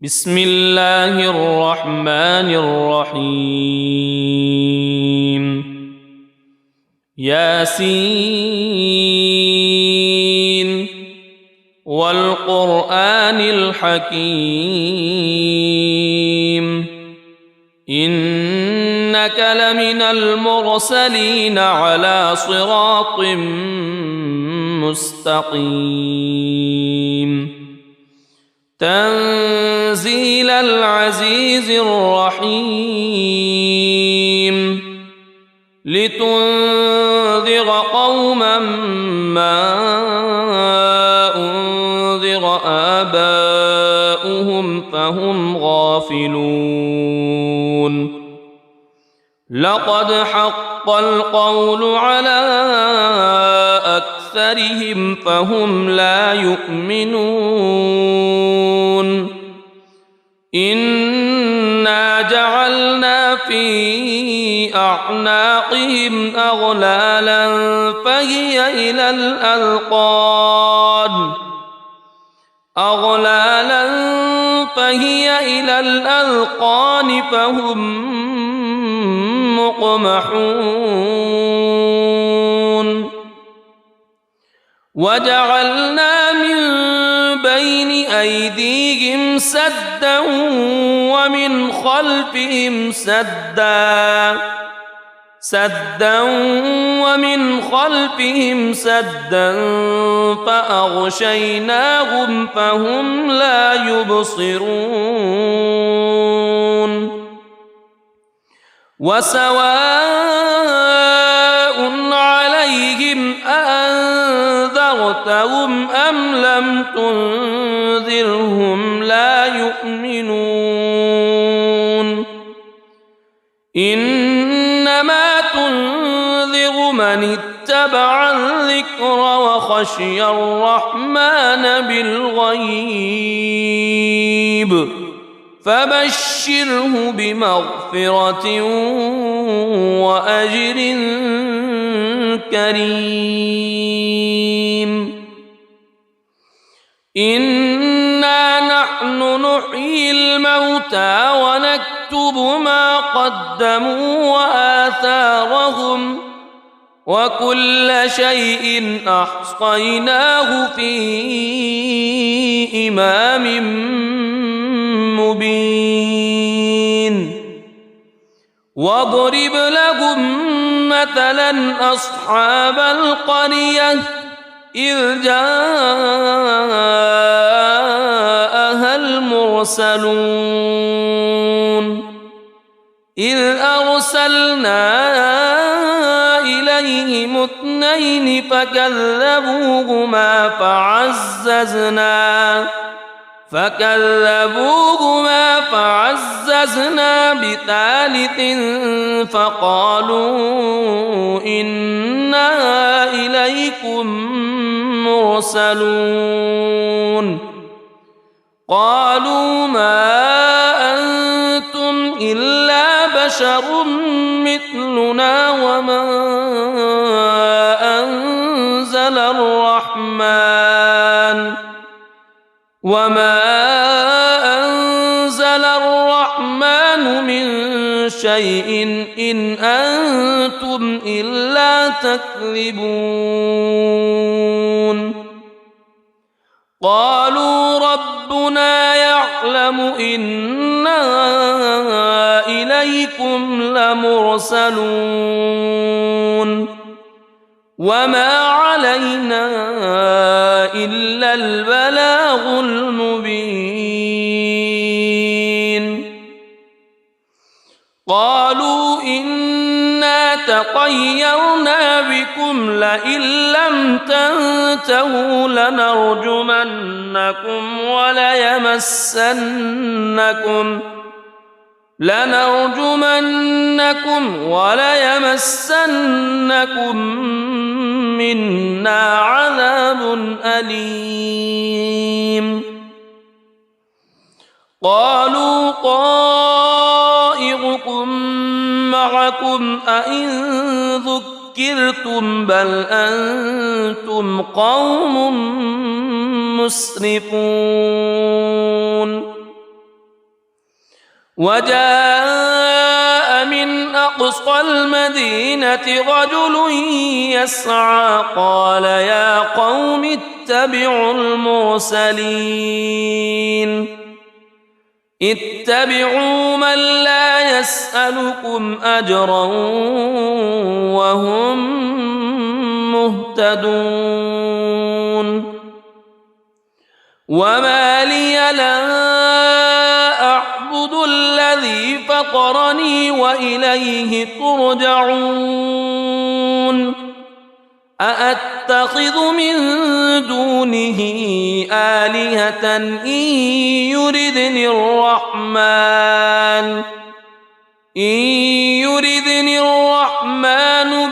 بسم الله الرحمن الرحيم ياسين والقرآن الحكيم إنك لمن المرسلين على صراط مستقيم تنزيل العزيز الرحيم لتنذر قوما ما أنذر آباؤهم فهم غافلون لقد حق القول على أكثرهم فهم لا يؤمنون إنا جعلنا في أعناقهم أغلالا فهي إلى الأذقان فهم مقمحون وجعلنا من بين أيديهم سدا ومن خلفهم سدا فأغشيناهم فهم لا يبصرون وسواء عليهم أأنذرتهم أم لم تنذرهم لا يؤمنون إنما تنذر من اتبع الذكر وخشي الرحمن بالغيب فبشره بمغفرة وأجر كريم إنا نحن نحيي الموتى ونكتب ما قدموا وآثارهم وكل شيء أحصيناه في إمام مبين واضرب لهم مثلا أصحاب القرية إذ جاءها المرسلون إذ أرسلنا إليهم اثنين فكذبوهما فعززنا بثالث فقالوا إنا إليكم مرسلون قالوا ما أنتم إلا بشر مثلنا وما أنزل الرحمن من شيء إن أنتم إلا تكذبون قالوا ربنا يعلم إنا إليكم لمرسلون وما علينا إلا البلاغ المبين قالوا إنا تطيرنا بكم لئن لم تنتهوا لنرجمنكم وليمسنكم منا عذاب أليم قالوا طائركم معكم أئن ذكرتم بل أنتم قوم مسرفون وجاء من أقصى المدينة رجل يسعى قال يا قوم اتبعوا المرسلين اتبعوا من لا يسألكم أجرا وهم مهتدون وما لي لا أعبد الذي فطرني وإليه ترجعون أأتخذ من دونه آلهة إن يردني الرحمن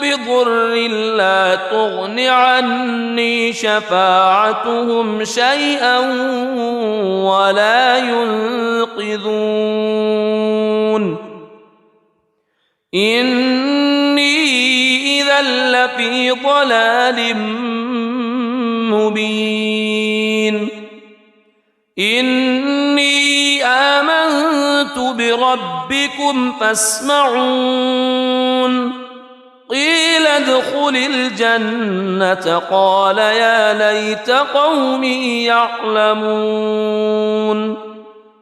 بضر لا تغن عني شفاعتهم شيئا ولا ينقذون إني إذا لفي ضلال مبين إني آمنت بربكم فاسمعون قيل ادخل الجنة قال يا ليت قومي يعلمون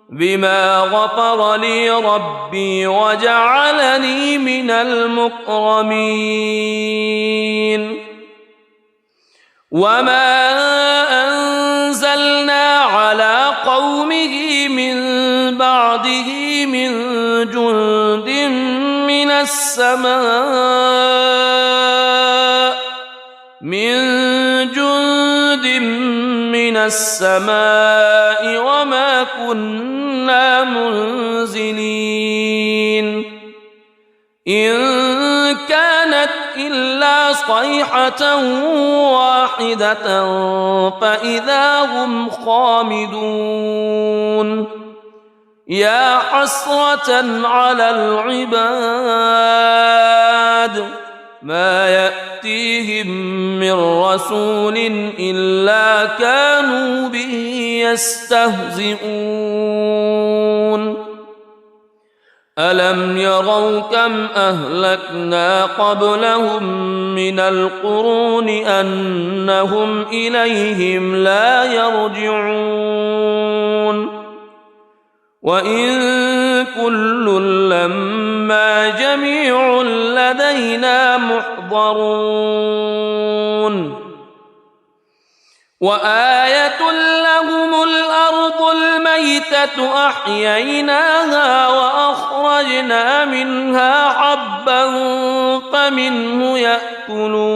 بما غفر لي ربي وجعلني من المكرمين وما أنزلنا على قومه من بعده من جند من السماء وما كنا منزلين إن كانت إلا صيحة واحدة فإذا هم خامدون يا حسرة على العباد ما يأتيهم من رسول إلا كانوا به يستهزئون ألم يروا كم أهلكنا قبلهم من القرون أنهم إليهم لا يرجعون وإن كل لما جميع لدينا محضرون وآية لهم الأرض الميتة أحييناها وأخرجنا منها حبا فمنه يأكلون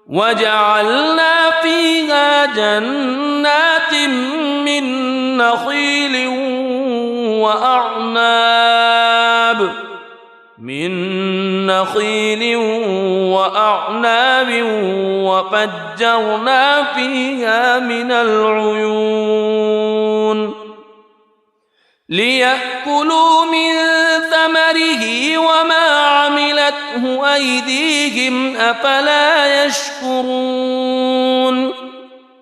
وجعلنا فيها جنات من نخيل وأعناب وفجرنا فيها من العيون ليأكلوا من ثمره وما عملته أيديهم أفلا يشكرون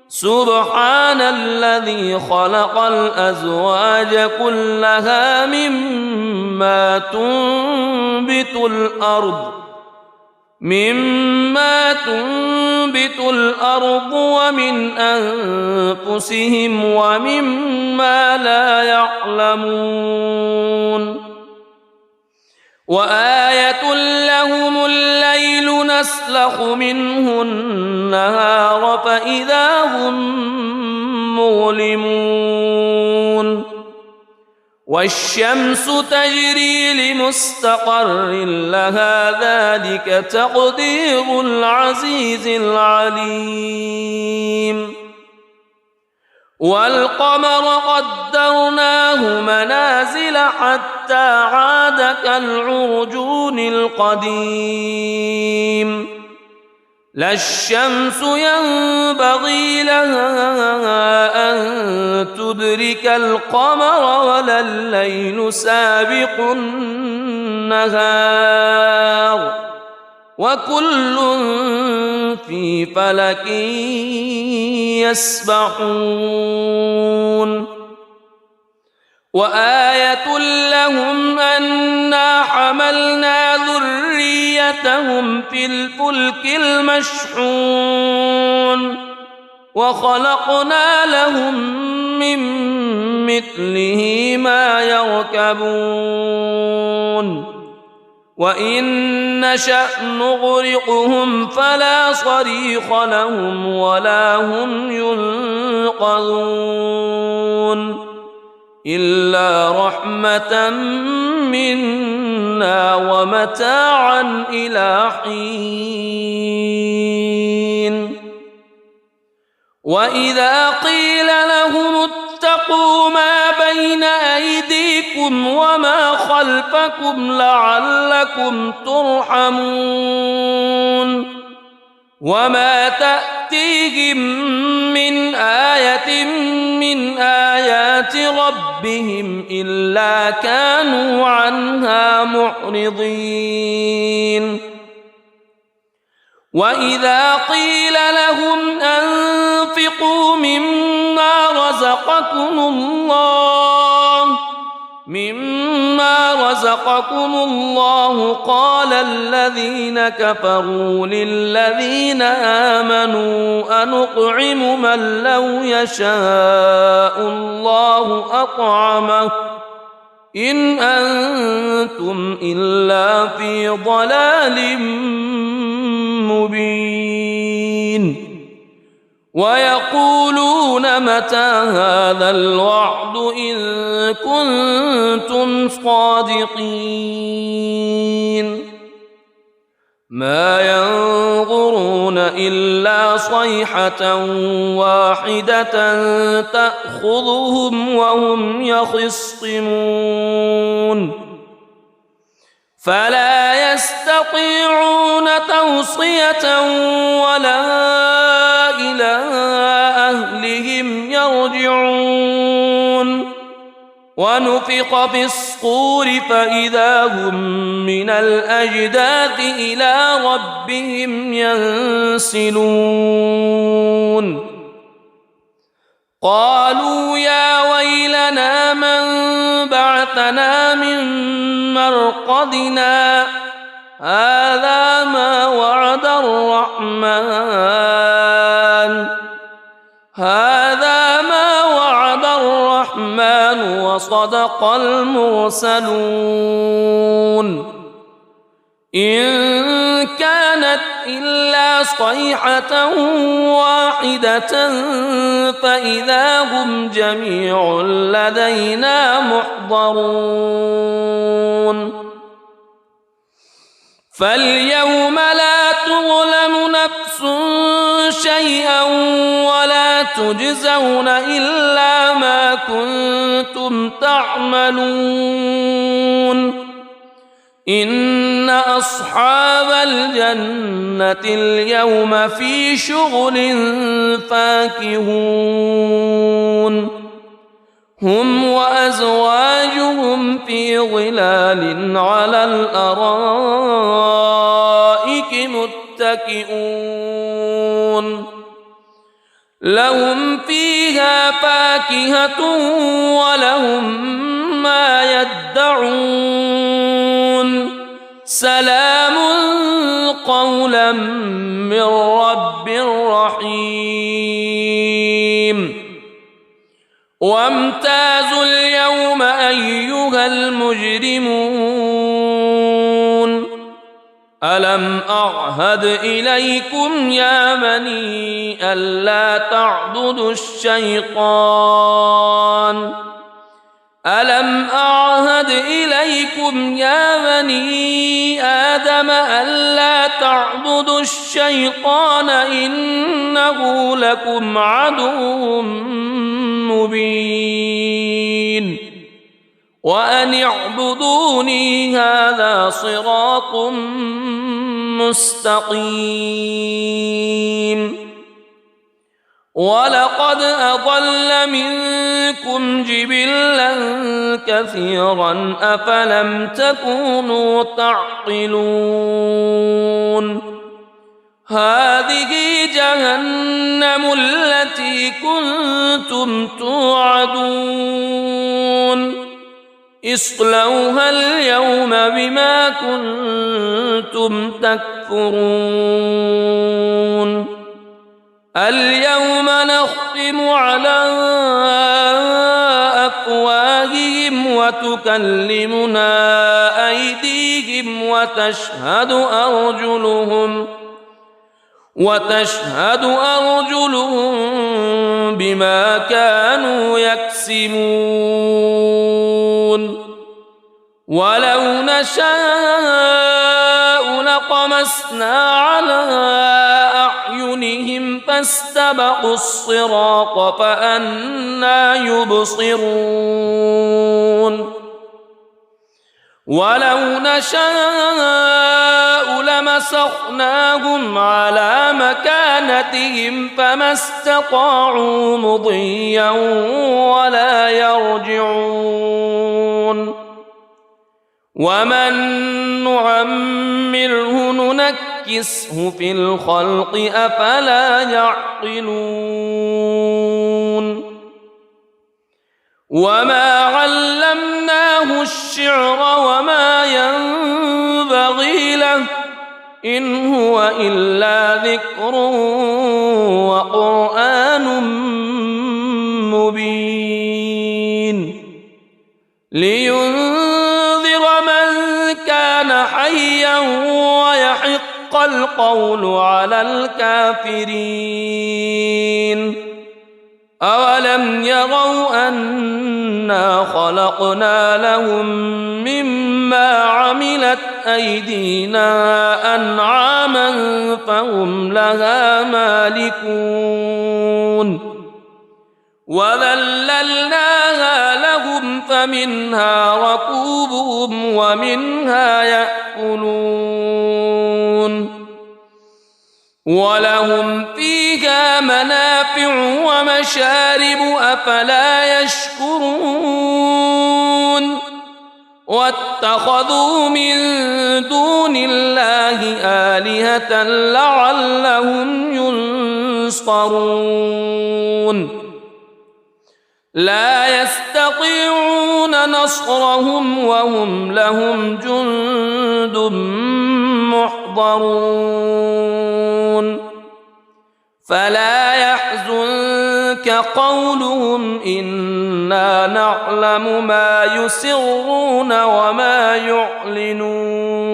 سبحان الذي خلق الأزواج كلها مما تنبت الأرض ومن أنفسهم ومما لا يعلمون وآية لهم الليل نسلخ منه النهار فإذا هم مظلمون والشمس تجري لمستقر لها ذلك تقدير العزيز العليم والقمر قدرناه منازل حتى عاد كالعرجون القديم لا الشمس ينبغي لها أن تدرك القمر ولا الليل سابق النهار وكل في فلك يسبحون وآية لهم أنا حملنا ذريتهم في الفلك المشحون وخلقنا لهم من مثله ما يركبون وإن نشأ نغرقهم فلا صريخ لهم ولا هم ينقذون إلا رحمة منا ومتاعا إلى حين وإذا قيل لهم اتقوا ما بين أيديكم وما خلفكم لعلكم ترحمون وما تأتيهم من آية من آيات ربهم إلا كانوا عنها معرضين وإذا قيل لهم أنفقوا مما رزقكم الله قال الذين كفروا للذين آمنوا أنطعم من لو يشاء الله أطعمه إن أنتم إلا في ضلال مبين ويقولون متى هذا الوعد إن كنتم صادقين ما ينظرون إلا صيحة واحدة تأخذهم وهم يخصمون فلا يستطيعون توصية ولا إلى أهلهم يرجعون ونفخ في الصور فإذا هم من الأجداث إلى ربهم ينسلون قالوا يا ويلنا من بعثنا من مرقدنا هذا ما وعد الرحمن وصدق المرسلون إن كانت إلا صيحة واحدة فإذا هم جميع لدينا محضرون فاليوم لا تظلم نفس شيئا ولا تجزون إلا ما كنتم تعملون إن أصحاب الجنة اليوم في شغل فاكهون هم وأزواجهم في ظلال على الأرائك متكئون لهم فيها فاكهة ولهم ما يدعون سلام قولا من رب رحيم وامتازوا اليوم أيها المجرمون ألم أعهد إليكم يا بني ألا تعبدوا الشيطان ألم أعهد إليكم يا بني آدم ألا تعبدوا الشيطان إنه لكم عدو مبين وأن اعبدوني هذا صراط مستقيم ولقد أضل منكم جبلا كثيرا أفلم تكونوا تعقلون هذه جهنم التي كنتم توعدون اصلوها اليوم بما كنتم تكفرون اليوم نختم على أفواههم وتكلمنا أيديهم وتشهد أرجلهم بما كانوا يكسبون ولو نشاء لطمسنا على أعينهم فاستبقوا الصراط فأنى يبصرون ولو نشاء لمسخناهم على مكانتهم فما استطاعوا مضيا ولا يرجعون ومن نعمره ننكسه في الخلق أفلا يعقلون وما علمناه الشعر وما ينبغي له إن هو إلا ذكر وقرآن مبين لينذر من كان حيا ويحق القول على الكافرين أولم يروا أنا خلقنا لهم مما عملت أيدينا أنعاما فهم لها مالكون وذللناها لهم فمنها ركوبهم ومنها يأكلون ولهم فيها منافع ومشارب أفلا يشكرون واتخذوا من دون الله آلهة لعلهم ينصرون لا يستطيعون نصرهم وهم لهم جند محضرون فلا يحزنك قولهم إنا نعلم ما يسرون وما يعلنون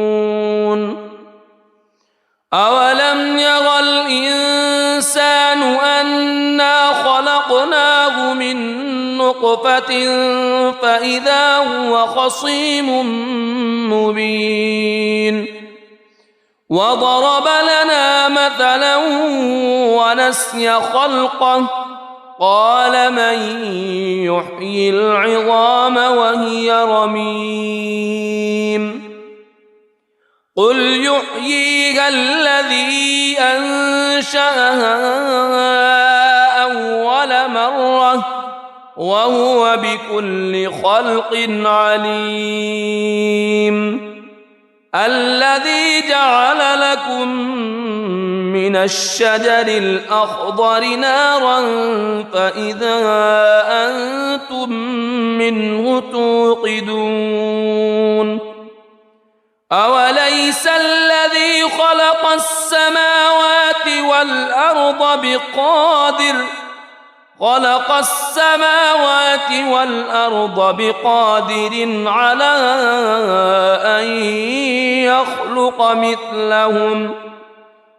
أولم ير الإنسان أنا خلقناه من نطفة فإذا هو خصيم مبين وضرب لنا مثلا ونسي خلقه قال من يحيي العظام وهي رميم قل يحييها الذي أنشأها أول مرة وهو بكل خلق عليم الذي جعل لكم من الشجر الأخضر نارا فإذا أنتم منه توقدون أوليس الذي خلق السماوات والأرض بقادر على أن يخلق مثلهم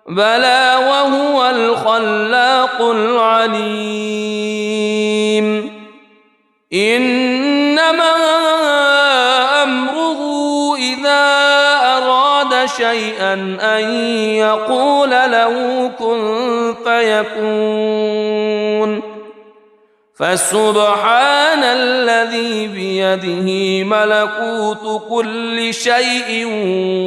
بلى وهو الخلاق العليم إنما أمره إذا أراد شيئا أن يقول له كن فيكون فسبحان الذي بيده ملكوت كل شيء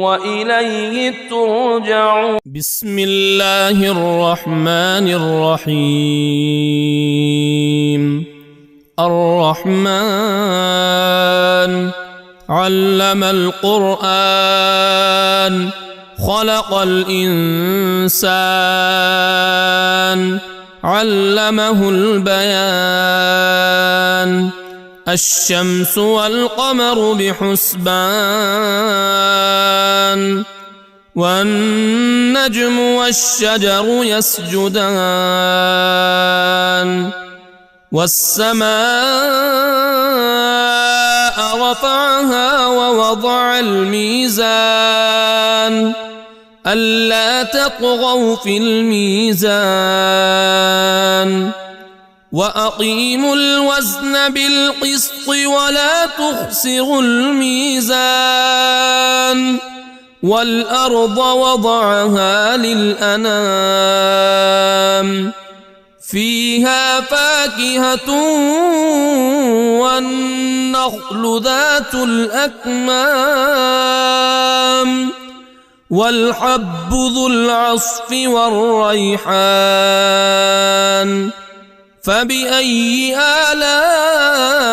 وإليه ترجعون بسم الله الرحمن الرحيم الرحمن علم القرآن خلق الإنسان علمه البيان الشمس والقمر بحسبان والنجم والشجر يسجدان والسماء رفعها ووضع الميزان ألا تطغوا في الميزان وأقيموا الوزن بالقسط ولا تخسروا الميزان والأرض وضعها للأنام فيها فاكهة والنخل ذات الأكمام والحب ذو العصف والريحان فبأي آلاء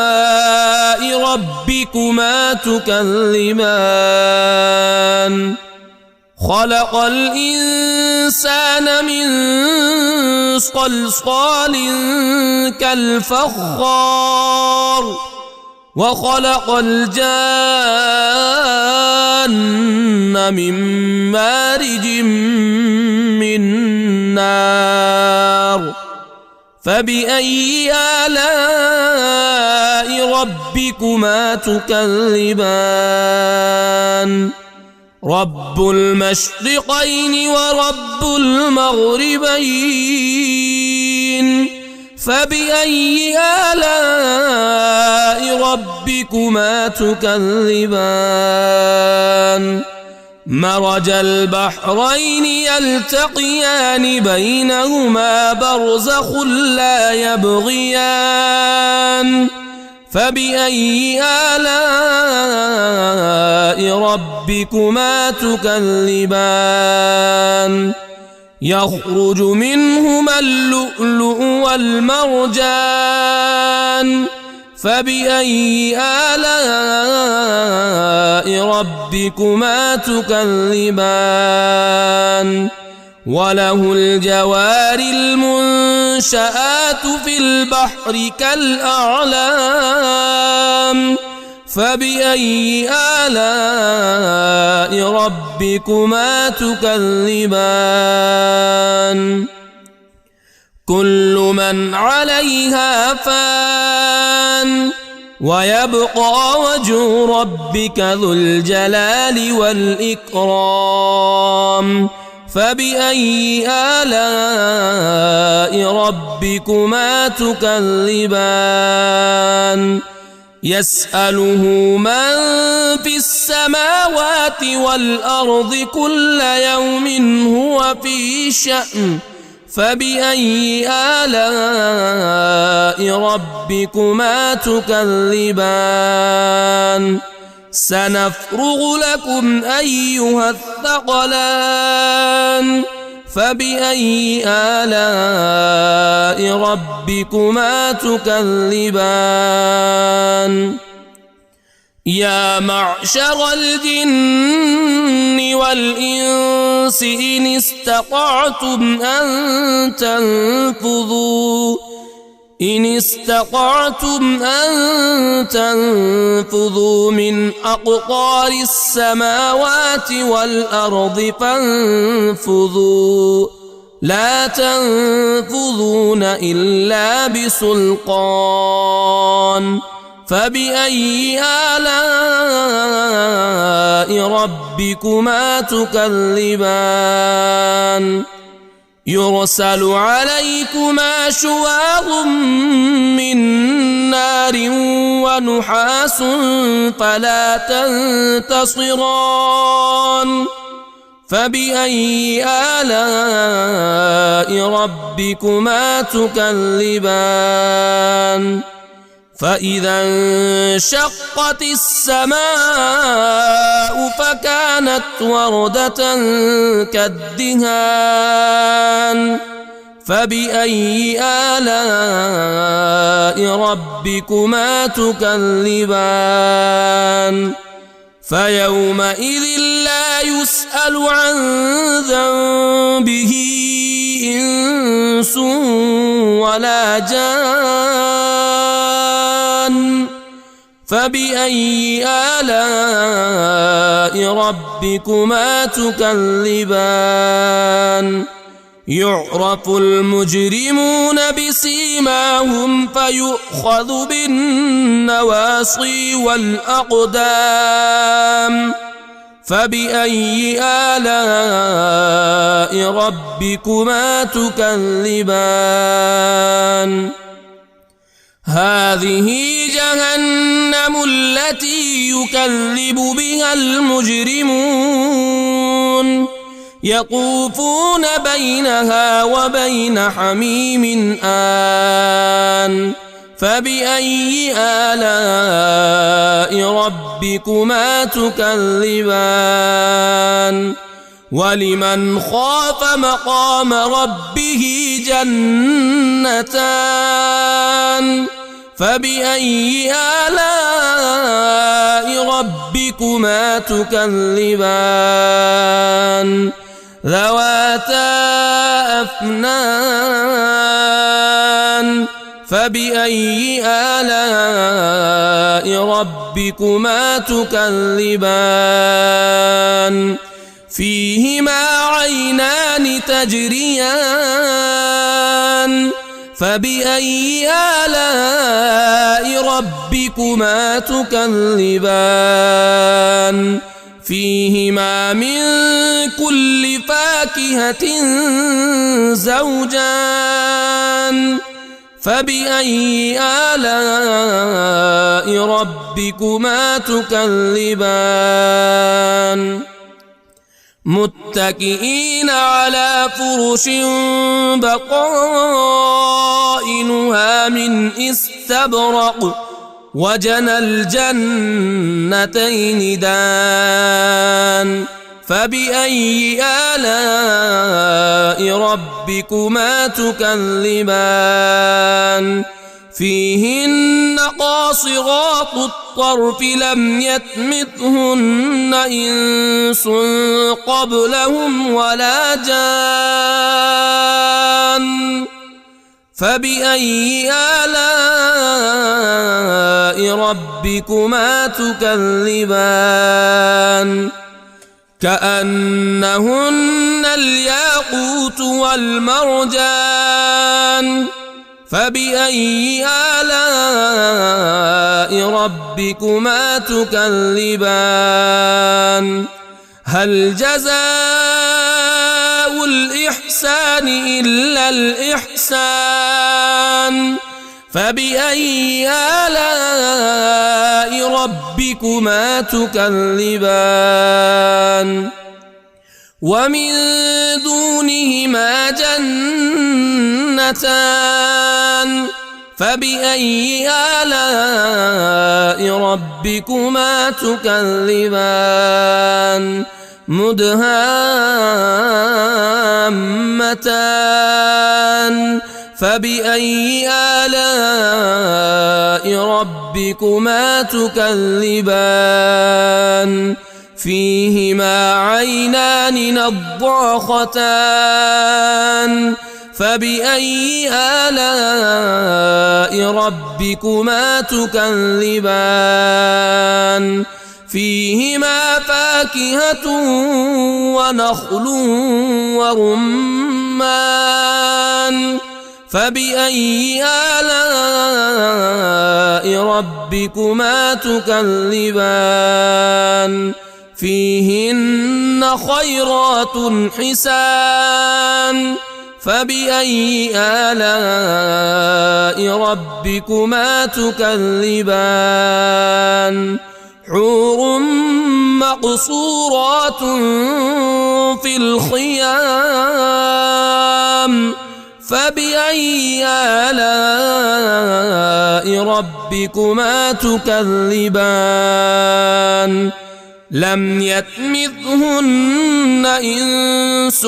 ربكما تكذبان خلق الإنسان من صلصال كالفخار وخلق الجان من مارج من نار فبأي آلاء ربكما تكذبان رب المشرقين ورب المغربين فبأي آلاء ربكما تكذبان مرج البحرين يلتقيان بينهما برزخ لا يبغيان فبأي آلاء ربكما تكذبان يخرج منهما اللؤلؤ والمرجان فبأي آلاء ربكما تكذبان وله الجوار المنشآت في البحر كالأعلام فبأي آلاء ربكما تكذبان كل من عليها فان ويبقى وجه ربك ذو الجلال والإكرام فبأي آلاء ربكما تكذبان يسأله من في السماوات والأرض كل يوم هو في شأن فبأي آلاء ربكما تكذبان سنفرغ لكم أيها الثقلان فبأي آلاء ربكما تكذبان يا معشر الجن والإنس إن استطعتم أن تنفذوا من أقطار السماوات والأرض فانفذوا لا تنفذون إلا بسلطان فبأي آلاء ربكما تكذبان يرسل عليكما شواظ من نار ونحاس فلا تنتصران فبأي آلاء ربكما تكذبان فإذا انشقت السماء فكانت وردة كالدهان فبأي آلاء ربكما تكذبان فيومئذ لا يسأل عن ذنبه إنس ولا جان فبأي آلاء ربكما تكذبان يعرف المجرمون بسيماهم فيؤخذ بالنواصي والأقدام فبأي آلاء ربكما تكذبان هذه جهنم التي يكذب بها المجرمون يطوفون بينها وبين حميم آن فبأي آلاء ربكما تكذبان ولمن خاف مقام ربه جنتان فبأي آلاء ربكما تكذبان ذواتا أفنان فبأي آلاء ربكما تكذبان فيهما عينان تجريان فبأي آلاء ربكما تكذبان فيهما من كل فاكهة زوجان فبأي آلاء ربكما تكذبان متكئين على فرش بطائنها من استبرق وجنى الجنتين دان فبأي آلاء ربكما تكذبان فيهن قاصرات الطرف لم يطمثهن إنس قبلهم ولا جان فبأي آلاء ربكما تكذبان كأنهن الياقوت والمرجان فبأي آلاء ربكما تكذبان هل جزاء الإحسان إلا الإحسان فبأي آلاء ربكما تكذبان ومن دونهما جنتان فبأي آلاء ربكما تكذبان مدهامتان فبأي آلاء ربكما تكذبان فيهما عينان نضاختان فبأي آلاء ربكما تكذبان فيهما فاكهة ونخل ورمان فبأي آلاء ربكما تكذبان فيهن خيرات حسان فبأي آلاء ربكما تكذبان حور مقصورات في الخيام فبأي آلاء ربكما تكذبان لم يطمثهن إنس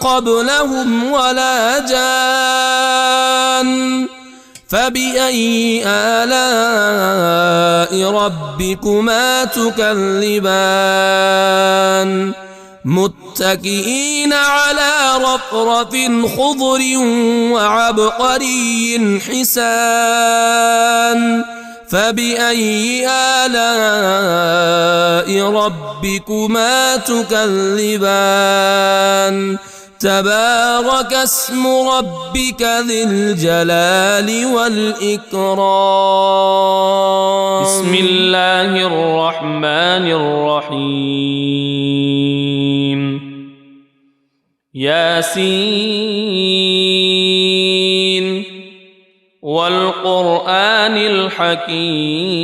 قبلهم ولا جان فبأي آلاء ربكما تكذبان متكئين على رفرف خضر وعبقري حسان فبأي آلاء ربكما تكذبان تبارك اسم ربك ذي الجلال والإكرام بسم الله الرحمن الرحيم ياسين والقرآن الحكيم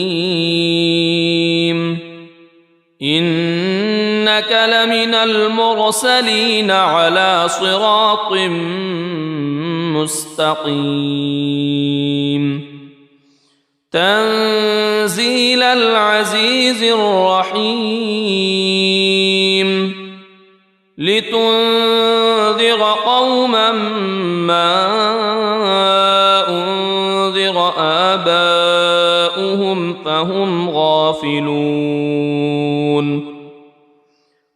إنك لمن المرسلين على صراط مستقيم تنزيل العزيز الرحيم لتنذر قوما ما أنذر آباؤهم فهم غافلون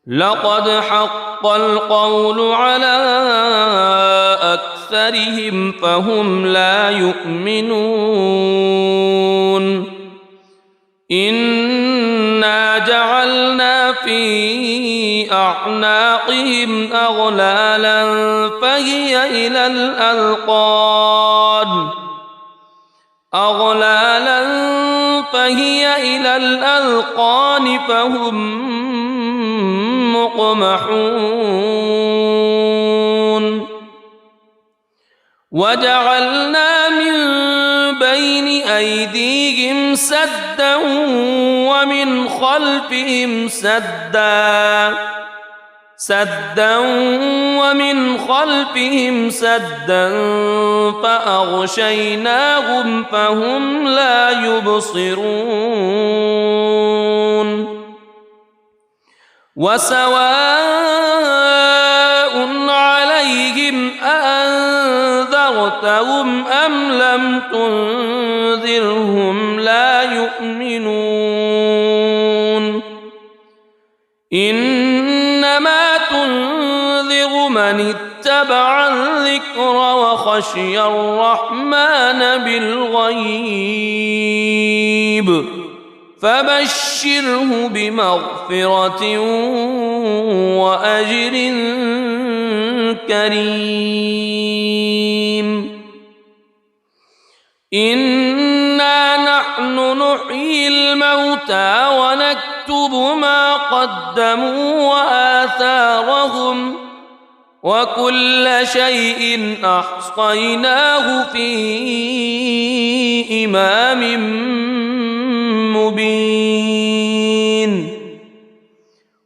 لقد حق القول على أكثرهم فهم لا يؤمنون إنا جعلنا في أعناقهم أغلالا فهي إلى الأذقان فهم مقمحون وجعلنا من بين أيديهم سدا ومن خلفهم سدا فأغشيناهم فهم لا يبصرون وسواء عليهم أأنذرتهم أم لم تنذرهم لا يؤمنون إنما تنذر من اتبع الذكر وخشي الرحمن بالغيب فبشره بمغفرة وأجر كريم إنا نحن نحيي الموتى ونكتب ما قدموا وآثارهم وكل شيء أحصيناه في إمام مبين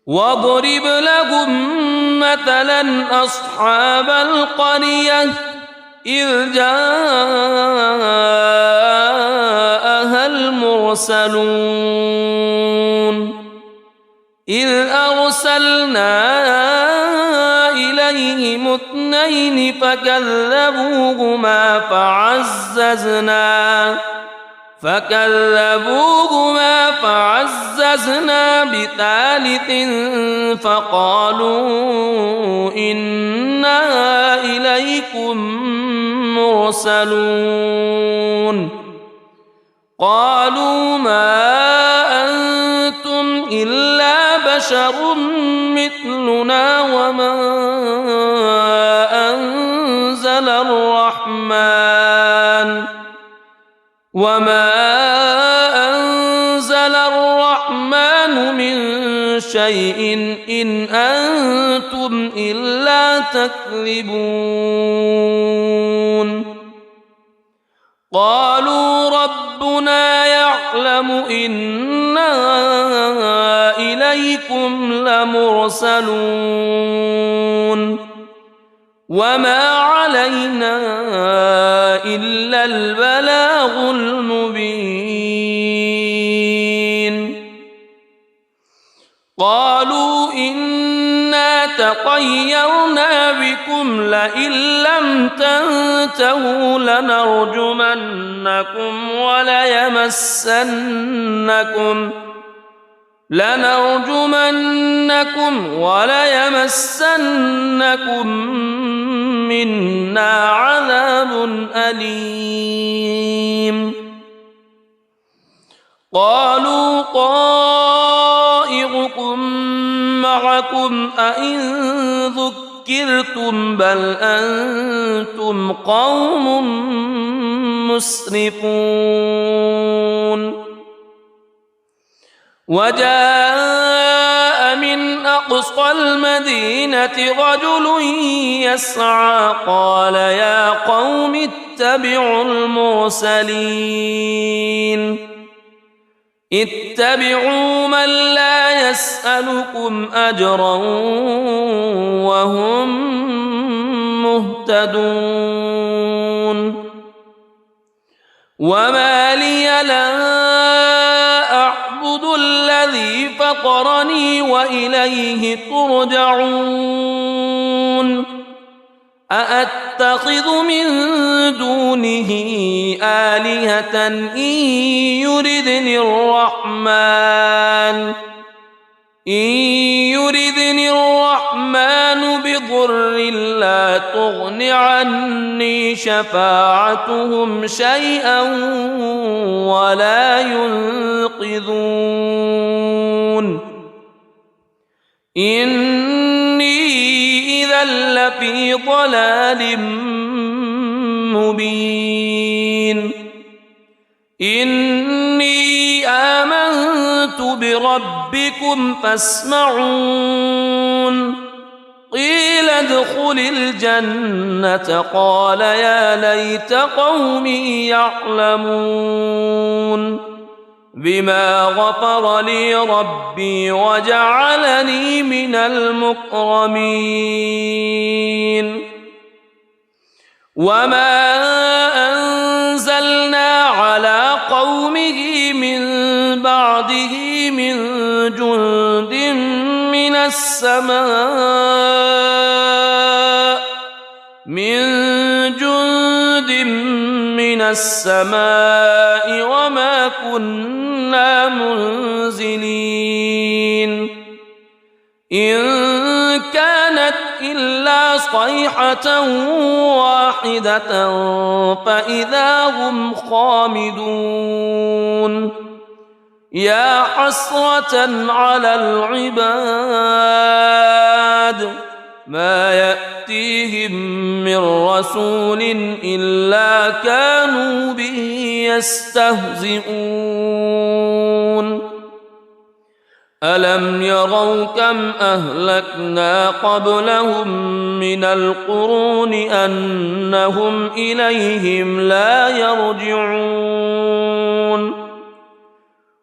واضرب لهم مثلا أصحاب القرية إذ جاءها المرسلون إذ أرسلنا إليهم اثنين فكذبوهما فعززنا بثالث فقالوا إنا إليكم مرسلون قالوا ما أنتم إلا بشر مثلنا وما أنزل الرحمن من شيء إن أنتم إلا تكذبون قالوا ربنا يعلم إنا إليكم لمرسلون وما علينا إلا البلاغ المبين قالوا إنا تطيرنا بكم لئن لم تنتهوا لنرجمنكم وليمسنكم منا عذاب أليم قالوا طائركم معكم أئن ذكرتم بل أنتم قوم مسرفون وجاء من أقصى المدينة رجل يسعى قال يا قوم اتبعوا المرسلين اتبعوا من لا يسألكم أجرا وهم مهتدون وما لي لا أعبد الذي فطرني وإليه ترجعون أأتخذ من دونه آلهة إن يردني الرحمن بضر لا تغن عني شفاعتهم شيئا ولا ينقذون إني إذا لفي ضلال مبين إني آمنت بربكم فاسمعون قيل ادخل الجنة قال يا ليت قومي يعلمون بما غفر لي ربي وجعلني من المكرمين وما أنزلنا على قومه من بعده من جند من السماء وما كنا منزلين إن كانت إلا صيحة واحدة فإذا هم خامدون يا حسرة على العباد ما يأتيهم من رسول إلا كانوا به يستهزئون ألم يروا كم أهلكنا قبلهم من القرون أنهم إليهم لا يرجعون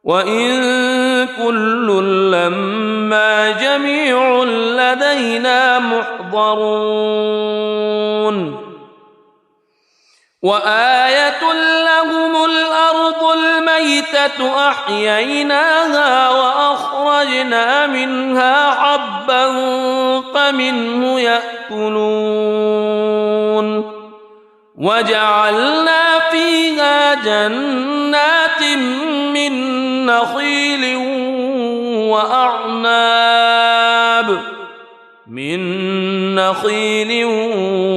وإن كل لما جميع لدينا محضرون وآية لهم الأرض الميتة أحييناها وأخرجنا منها حبا فمنه يأكلون وجعلنا فيها جنات من نخيل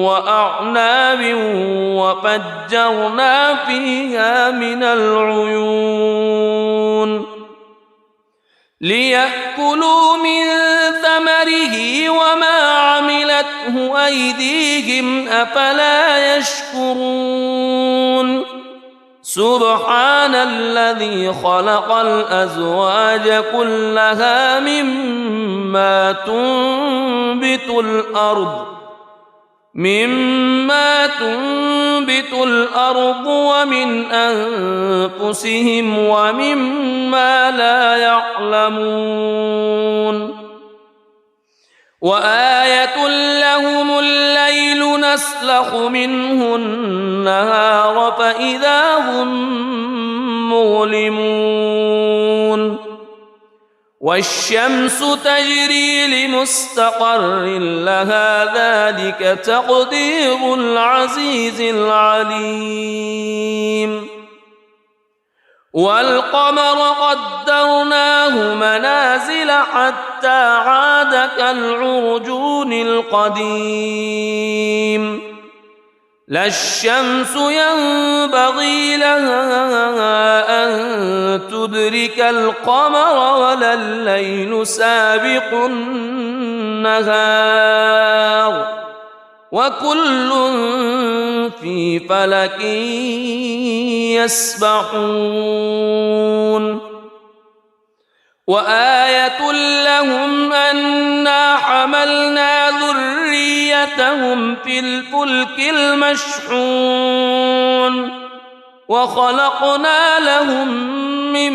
وأعناب وفجرنا فيها من العيون ليأكلوا من ثمره وما عملته أيديهم أفلا يشكرون سبحان الذي خلق الأزواج كلها مما تنبت الأرض ومن أنفسهم ومما لا يعلمون وآية لهم الليل نسلخ منه النهار فإذا هم مظلمون والشمس تجري لمستقر لها ذلك تقدير العزيز العليم والقمر قدرناه منازل حتى عاد كالعرجون القديم لا الشمس ينبغي لها أن تدرك القمر ولا الليل سابق النهار وكل في فلك يسبحون وآية لهم أنا حملنا ذريتهم في الفلك المشحون وخلقنا لهم من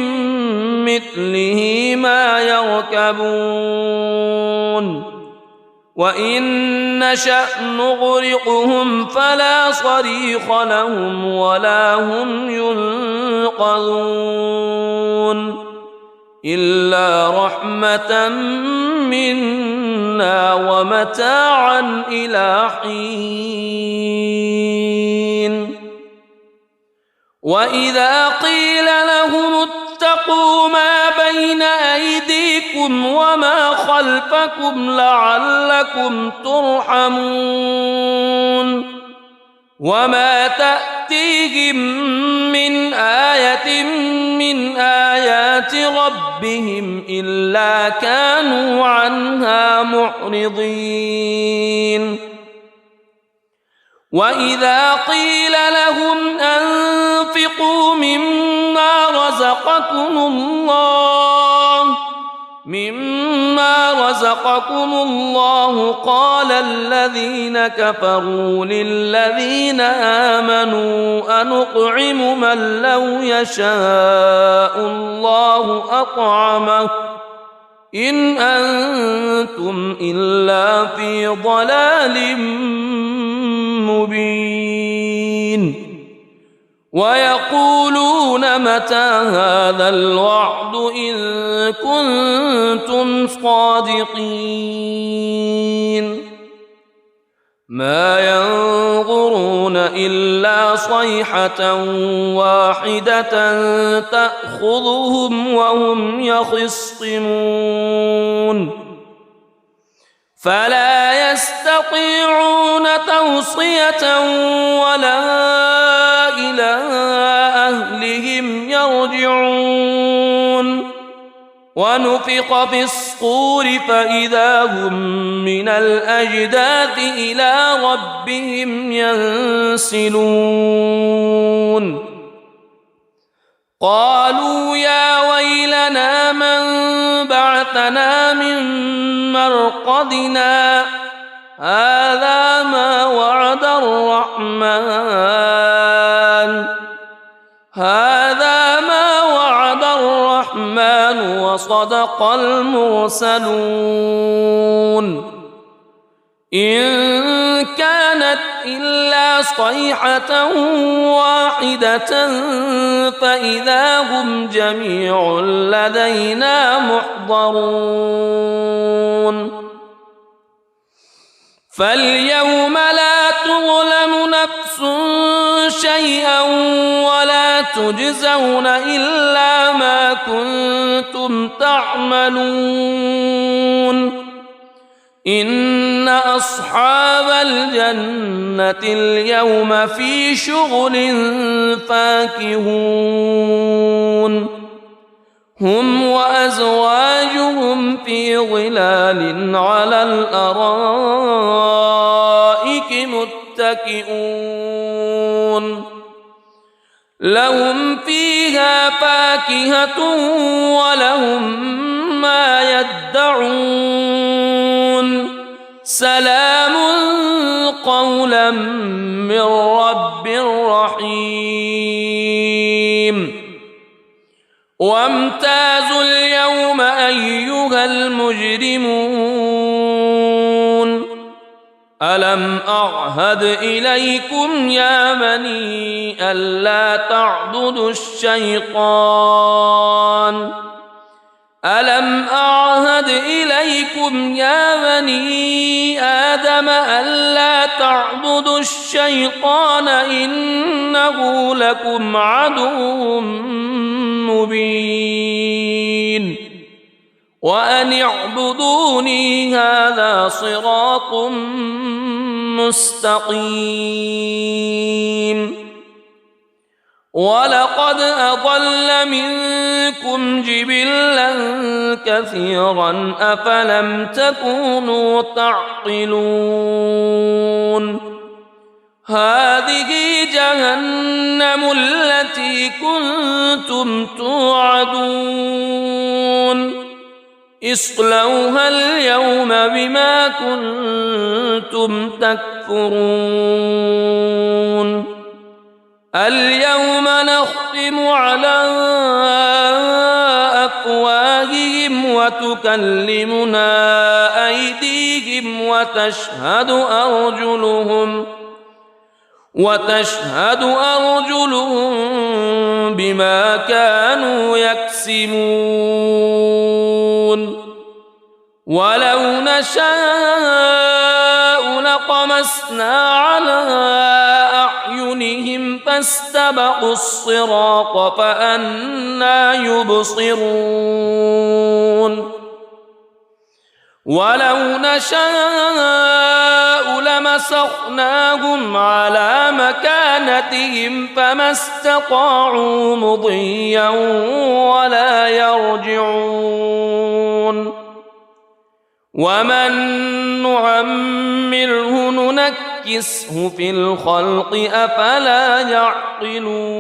مثله ما يركبون وإن نشأ نغرقهم فلا صريخ لهم ولا هم ينقذون إلا رحمة منا ومتاعا إلى حين وإذا قيل لهم اتقوا ما بين أيديكم وما خلفكم لعلكم ترحمون وما تأتيهم من آية من آيات ربهم إلا كانوا عنها معرضين وإذا قيل لهم أنفقوا مما رزقكم الله قال الذين كفروا للذين آمنوا أنطعم من لو يشاء الله أطعمه إن أنتم إلا في ضلال مبين ويقولون متى هذا الوعد إن كنتم صادقين ما ينظرون إلا صيحة واحدة تأخذهم وهم يخصمون فلا يستطيعون توصية ولا إلى أهلهم يرجعون ونفخ في الصور فإذا هم من الأجداث إلى ربهم ينسلون قالوا يا ويلنا من بعثنا من مرقدنا هذا ما وعد الرحمن وصدق المرسلون إن كانت إلا صيحة واحدة فإذا هم جميع لدينا محضرون فاليوم لا تظلم نفس شيئا ولا تجزون إلا ما كنتم تعملون إن أصحاب الجنة اليوم في شغل فاكهون هم وأزواجهم في ظلال على الأرائك متكئون لهم فيها فاكهة ولهم ما يدعون سلام قولا من رب رحيم وامتازوا اليوم أيها المجرمون ألم أعهد إليكم يا بني ألا تعبدوا الشيطان ألم أعهد إليكم يا بني آدم ألا تعبدوا الشيطان إنه لكم عدو مبين وأن اعبدوني هذا صراط مستقيم ولقد أضل منكم جبلا كثيرا أفلم تكونوا تعقلون هذه جهنم التي كنتم توعدون اصلوها اليوم بما كنتم تكفرون اليوم نختم على أفواههم وتكلمنا أيديهم وتشهد أرجلهم بما كانوا يكسبون ولو نشاء لطمسنا على أعينهم فاستبقوا الصراط فأنى يبصرون ولو نشاء لمسخناهم على مكانتهم فما استطاعوا مضيا ولا يرجعون ومن نعمره ننكسه في الخلق أفلا يعقلون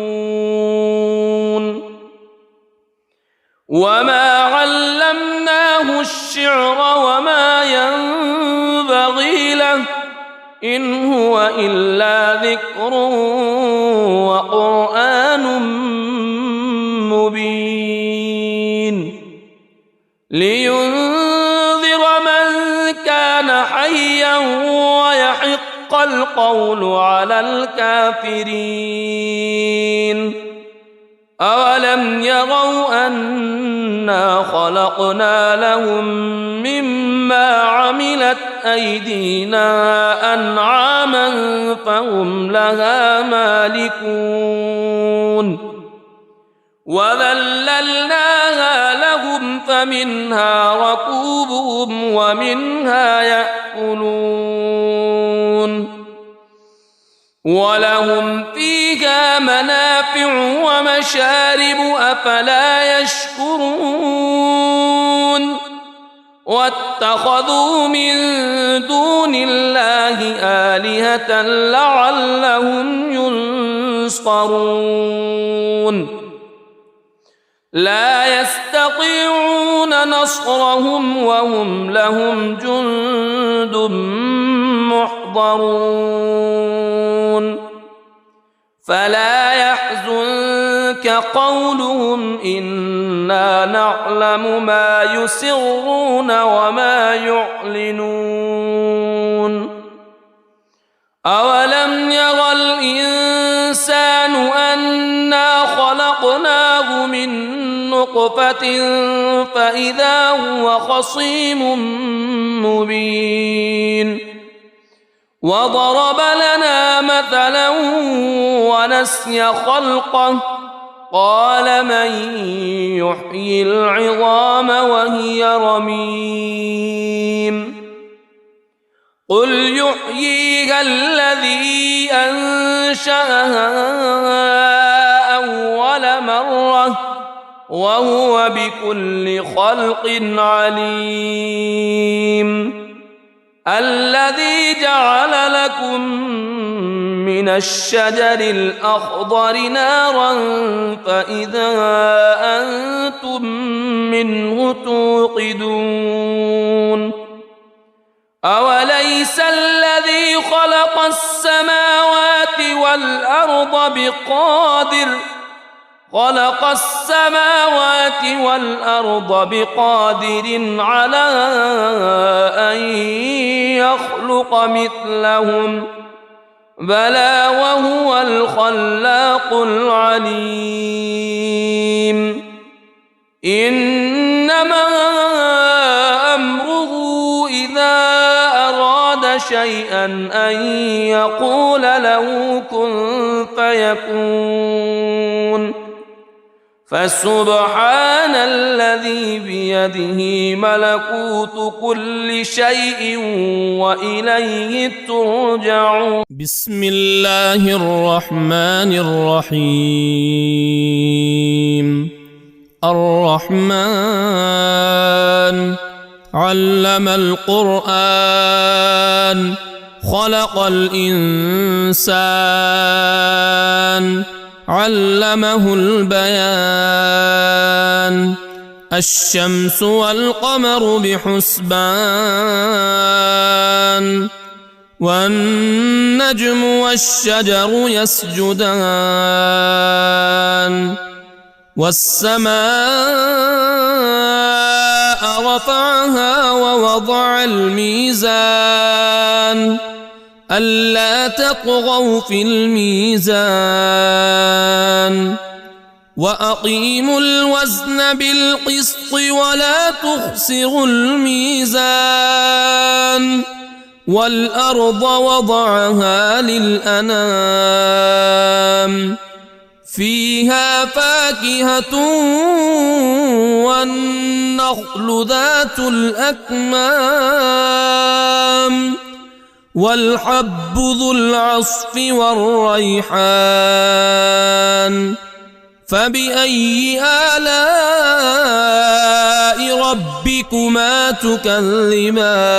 وما علمناه الشعر وما ينبغي له إن هو إلا ذكر وقرآن مبين لينذر من كان حيا ويحق القول على الكافرين أولم يروا أنا خلقنا لهم مما عملت أيدينا أنعاما فهم لها مالكون وذللناها لهم فمنها ركوبهم ومنها يأكلون ولهم فيها منافع ومشارب أفلا يشكرون واتخذوا من دون الله آلهة لعلهم ينصرون لا يستطيعون نصرهم وهم لهم جند محضرون فلا يحزنك قولهم إنا نعلم ما يسرون وما يعلنون أولم ير الإنسان أنا خلقناه من نطفة فإذا هو خصيم مبين وضرب لنا مثلا ونسي خلقه قال من يحيي العظام وهي رميم قل يحييها الذي أنشأها أول مرة وهو بكل خلق عليم الذي جعل لكم من الشجر الأخضر نارا فإذا أنتم منه توقدون أوليس الذي خلق السماوات والأرض بقادر على أن يخلق مثلهم بلى وهو الخلاق العليم إنما أمره إذا أراد شيئا أن يقول له كن فيكون فسبحان الذي بيده ملكوت كل شيء وإليه ترجعون. بسم الله الرحمن الرحيم. الرحمن علم القرآن خلق الإنسان علمه البيان. الشمس والقمر بحسبان والنجم والشجر يسجدان. والسماء رفعها ووضع الميزان ألا تطغوا في الميزان وأقيموا الوزن بالقسط ولا تخسروا الميزان. والأرض وضعها للأنام فيها فاكهة والنخل ذات الأكمام والحب ذو العصف والريحان. فبأي آلاء ربكما تكذبان؟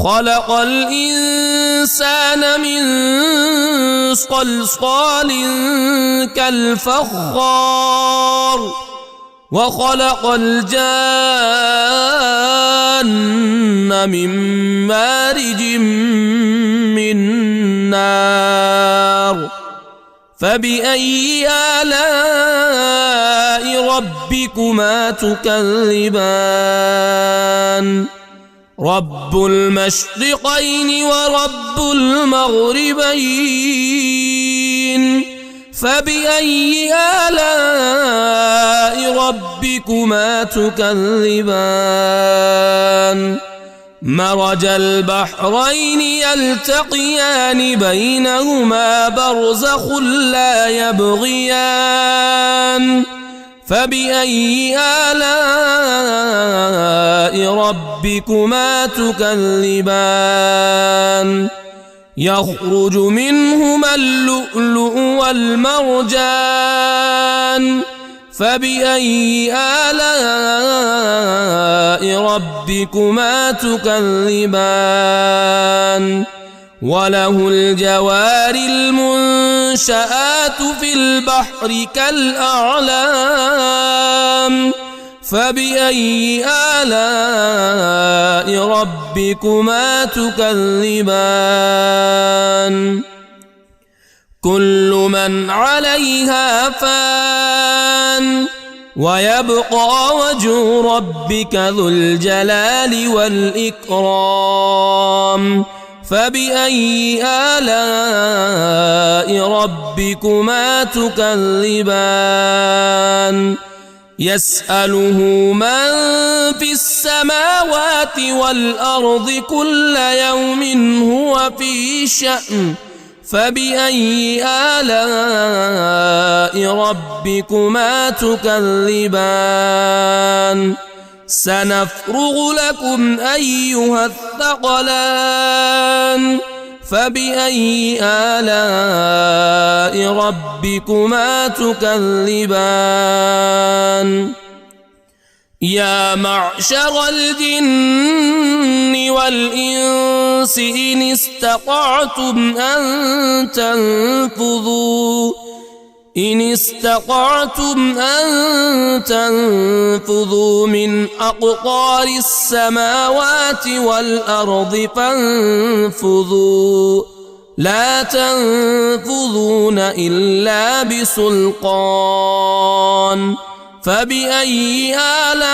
خلق الإنسان من صلصال كالفخار وخلق الجان من مارج من نار. فبأي آلاء ربكما تكذبان؟ رب المشرقين ورب المغربين. فبأي آلاء ربكما تكذبان؟ مرج البحرين يلتقيان بينهما برزخ لا يبغيان. فبأي آلاء ربكما تكذبان؟ يخرج منهما اللؤلؤ والمرجان. فبأي آلاء ربكما تكذبان؟ وله الجوار المنشآت في البحر كالأعلام. فبأي آلاء ربكما تكذبان؟ كل من عليها فان ويبقى وجه ربك ذو الجلال والإكرام. فبأي آلاء ربكما تكذبان؟ يسأله من في السماوات والأرض كل يوم هو في شأن. فبأي آلاء ربكما تكذبان؟ سنفرغ لكم أيها الثقلان. فبأي آلاء ربكما تكذبان؟ يا معشر الجن والإنس إن استطعتم أن تنفذوا من أقطار السماوات والأرض فانفذوا لا تنفذون إلا بسلطان. فبأي آلاء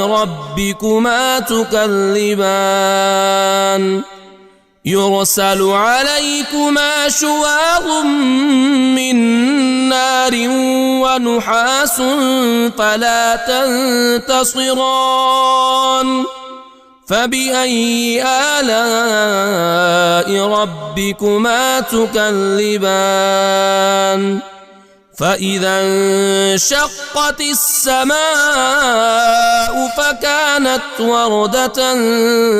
ربكما تكذبان؟ يرسل عليكما شواظ من نار ونحاس فلا تنتصران. فبأي آلاء ربكما تكذبان فإذا انشقت السماء فكانت وردة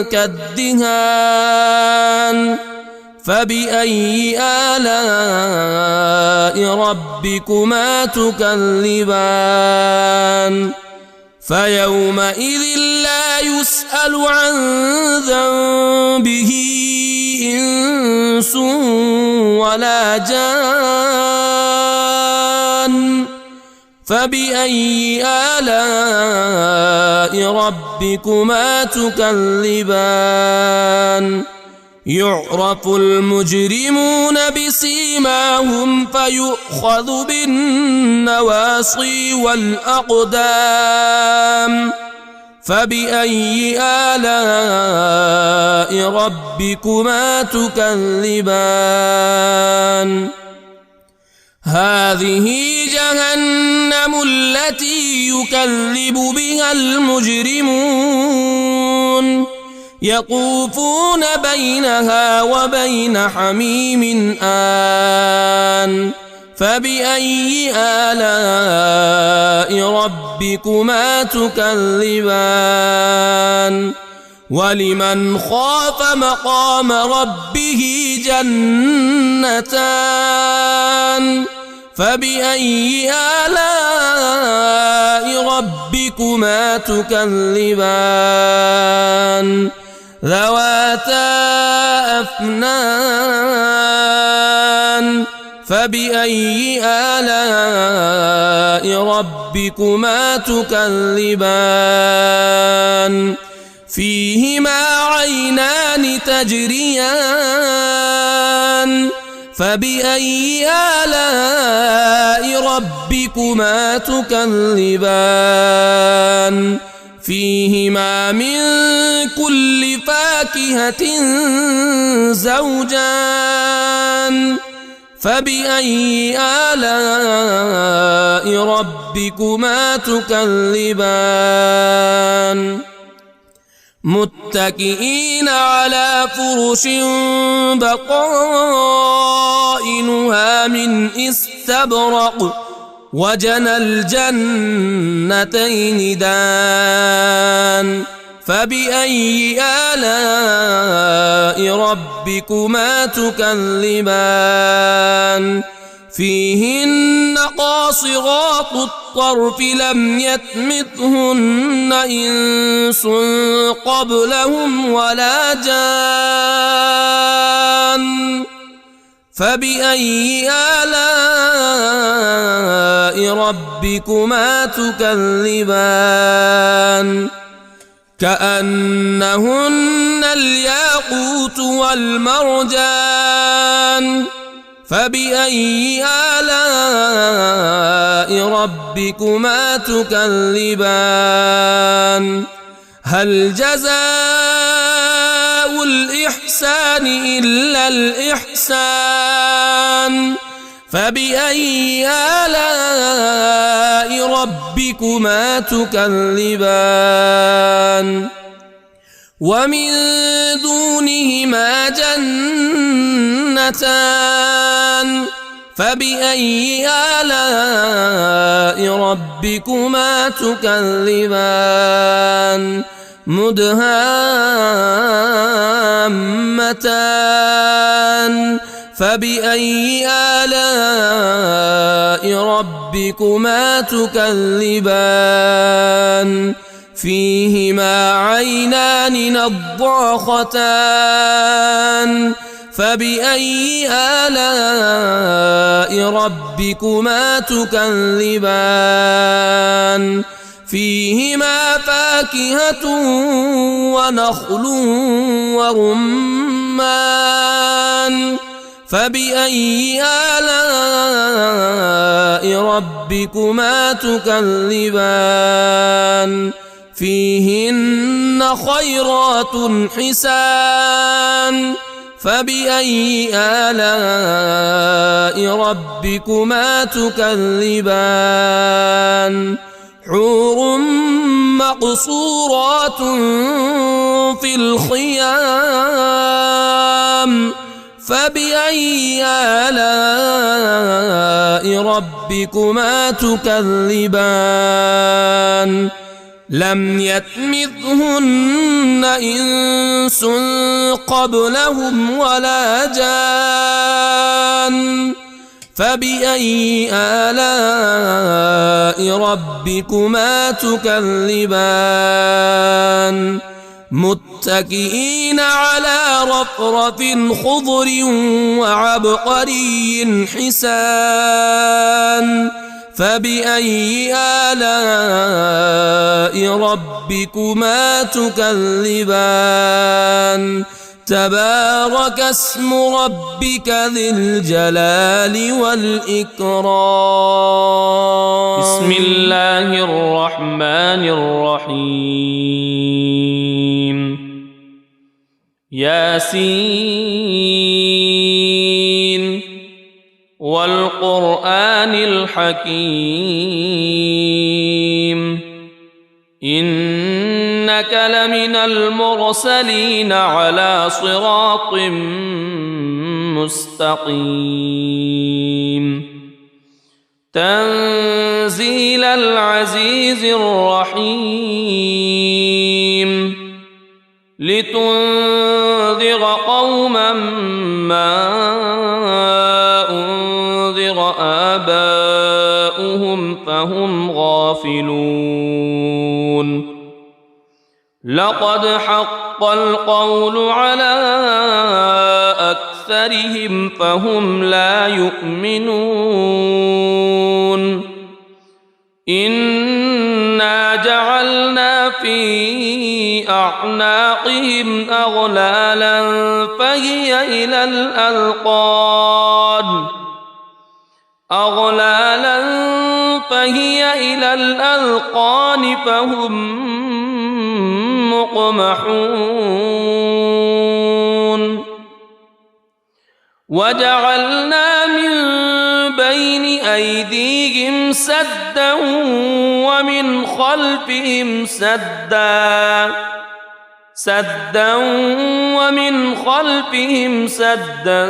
كالدهان فبأي آلاء ربكما تكذبان فيومئذ لا يسأل عن ذنبه إنس ولا جان فبأي آلاء ربكما تكذبان يعرف المجرمون بسيماهم فيؤخذ بالنواصي والأقدام فبأي آلاء ربكما تكذبان هذه جهنم التي يكذب بها المجرمون يطوفون بينها وبين حميم آن فبأي آلاء ربكما تكذبان ولمن خاف مقام ربه جنتان فبأي آلاء ربكما تكذبان ذواتا أفنان فبأي آلاء ربكما تكذبان فيهما عينان تجريان فبأي آلاء ربكما تكذبان فيهما من كل فاكهة زوجان فبأي آلاء ربكما تكذبان متكئين على فرش بطائنها من استبرق وجنى الجنتين دان فبأي آلاء ربكما تكذبان فيهن قاصرات الطرف لم يطمثهن إنس قبلهم ولا جان فبأي آلاء ربكما تكذبان كأنهن الياقوت والمرجان فبأي آلاء ربكما تكذبان هل جزاء الإحسان إلا الإحسان فبأي آلاء ربكما تكذبان ومن دونهما جنتان فبأي آلاء ربكما تكذبان مدهامتان فبأي آلاء ربكما تكذبان فيهما عينان نضاختان فبأي آلاء ربكما تكذبان فيهما فاكهة ونخل ورمان فبأي آلاء ربكما تكذبان فيهن خيرات حسان فبأي آلاء ربكما تكذبان حور مقصورات في الخيام فبأي آلاء ربكما تكذبان لم يطمثهن إنس قبلهم ولا جان فبأي آلاء ربكما تكذبان متكئين على رفرف خضر وعبقري حسان فبأي آلاء ربكما تكذبان تبارك اسم ربك ذي الجلال والإكرام بسم الله الرحمن الرحيم ياسين والقرآن الحكيم إنك لمن المرسلين على صراط مستقيم تنزيل العزيز الرحيم لتنذر قوما ما أنذر آباؤهم فهم غافلون لقد حق القول على أكثرهم فهم لا يؤمنون إنا جعلنا في أعناقهم أغلالا فهي إلى الأذقان فهم مقمحون وجعلنا من بين أيديهم سدا ومن خلفهم سدا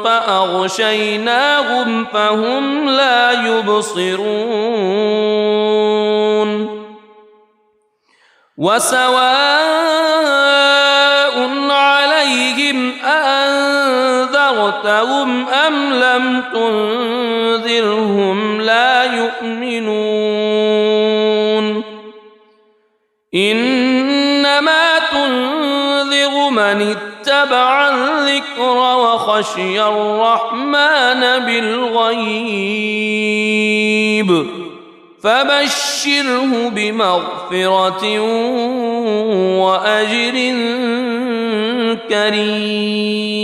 فأغشيناهم فهم لا يبصرون وسواء عليهم أأنذرتهم أم لم تنذرهم لا يؤمنون إنما تنذر من اتبع الذكر وخشي الرحمن بالغيب فبشره بمغفرة وأجر كريم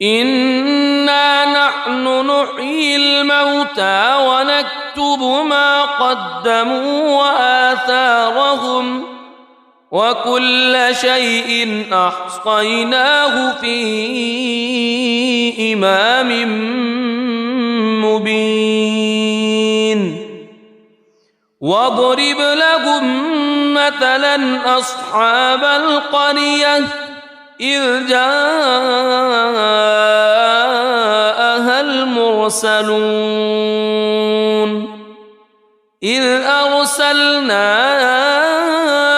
إنا نحن نحيي الموتى ونكتب ما قدموا وآثارهم وكل شيء أحصيناه في إمام مبين واضرب لهم مثلا أصحاب القرية إذ جاءها المرسلون إذ أرسلنا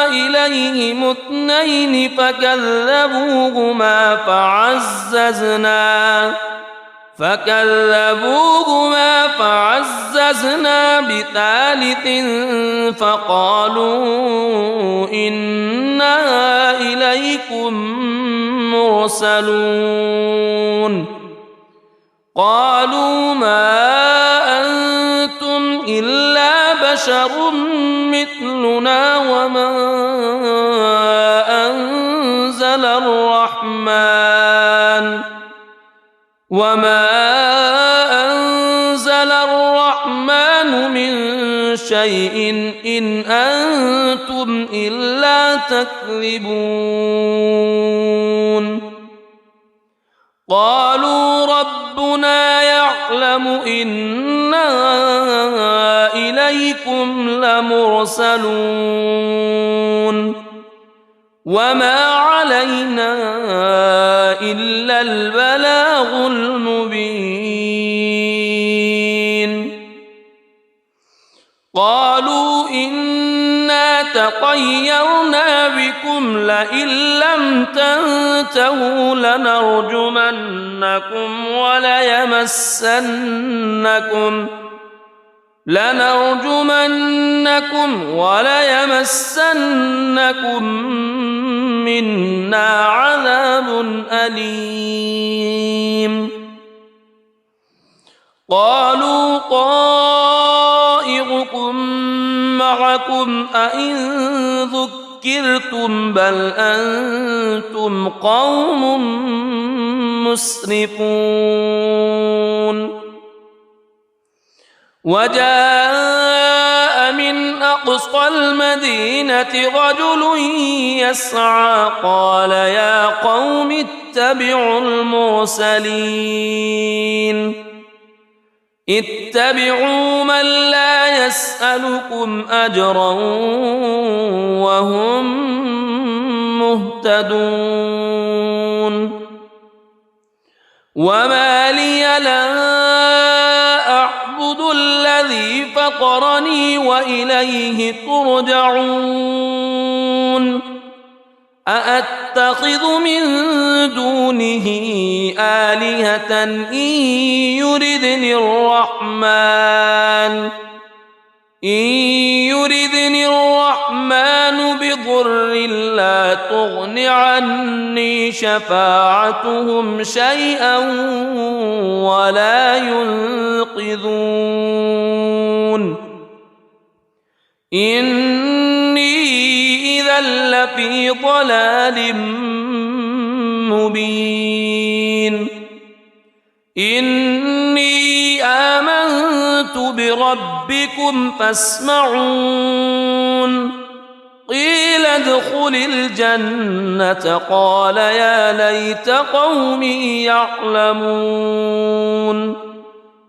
إليهم اثنين فكذبوهما فعززنا بثالث فقالوا إنا إليكم مرسلون قالوا ما أنتم إلا بشر مثلنا وما أنزل الرحمن من شيء إن أنتم إلا تكذبون قالوا ربنا يعلم إنا إليكم لمرسلون وما علينا إلا البلاغ المبين قالوا إنا تطيرنا بكم لئن لم تنتهوا لنرجمنكم وليمسنكم منا عذاب أليم قالوا طائركم معكم أئن ذكرتم بل أنتم قوم مسرفون وجاء من أقصى المدينة رجل يسعى قال يا قوم اتبعوا اتبعوا من لا يسألكم أجرا وهم مهتدون وما لي لا أعبد الذي فطرني وإليه ترجعون أأتخذ من دونه آلهة إن يردني الرحمن بضر لا تغن عني شفاعتهم شيئا ولا ينقذون إني إذا لفي ضلال مبين إني آمنت بربكم فاسمعون قيل ادخل الجنة قال يا ليت قومي يعلمون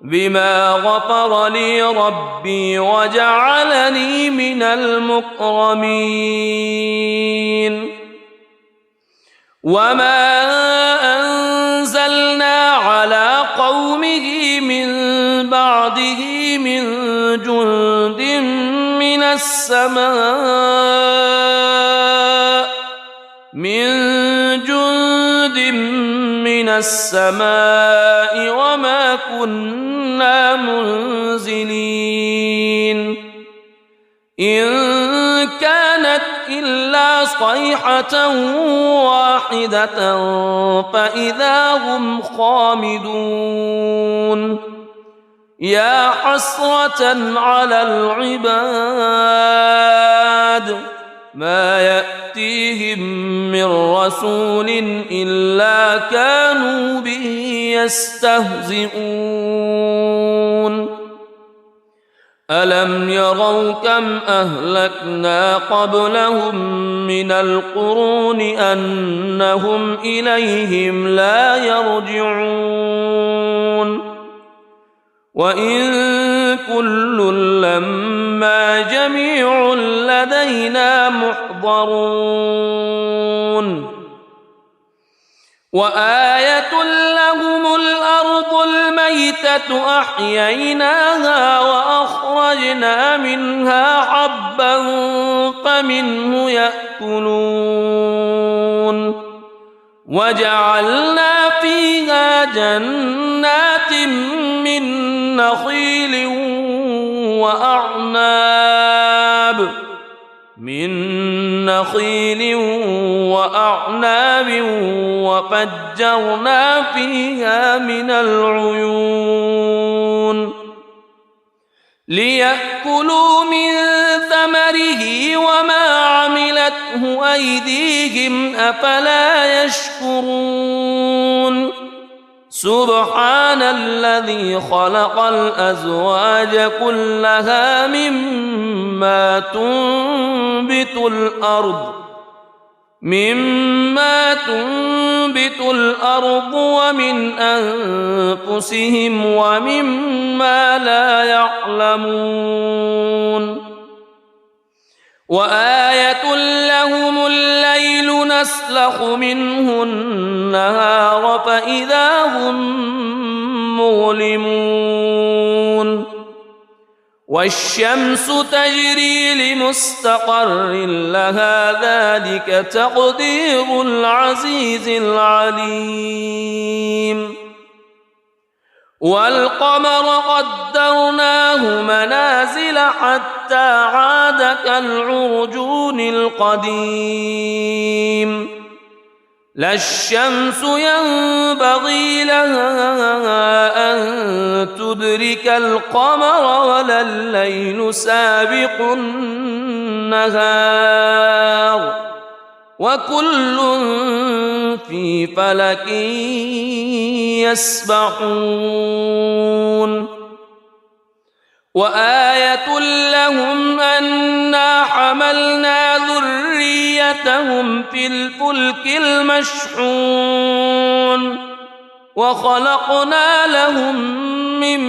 بما غفر لي ربي وجعلني من المكرمين وما أنزلنا على قومه من بعده من جند من السماء وما كنا منزلين إن كانت إلا صيحة واحدة فإذا هم خامدون يا حسرة على العباد ما يأتيهم من رسول إلا كانوا به يستهزئون ألم يروا كم أهلكنا قبلهم من القرون أنهم إليهم لا يرجعون وإن كل لما جميع لدينا محضرون وآية لهم الأرض الميتة أحييناها وأخرجنا منها حبا فمنه يأكلون وجعلنا فيها جنات من نخيل وأعناب وفجرنا فيها من العيون ليأكلوا من ثمره وما عملته أيديهم أفلا يشكرون سبحان الذي خلق الأزواج كلها مما تنبت الأرض مما تنبت الأرض ومن أنفسهم ومما لا يعلمون وآية لهم الليل نسلخ منه النهار فإذا هم مظلمون والشمس تجري لمستقر لها ذلك تقدير العزيز العليم والقمر قدرناه منازل حتى عاد كالعرجون القديم لا الشمس ينبغي لها أن تدرك القمر ولا الليل سابق النهار وكل في فلك يسبحون وآية لهم أنا حملنا ذريتهم في الفلك المشحون وخلقنا لهم من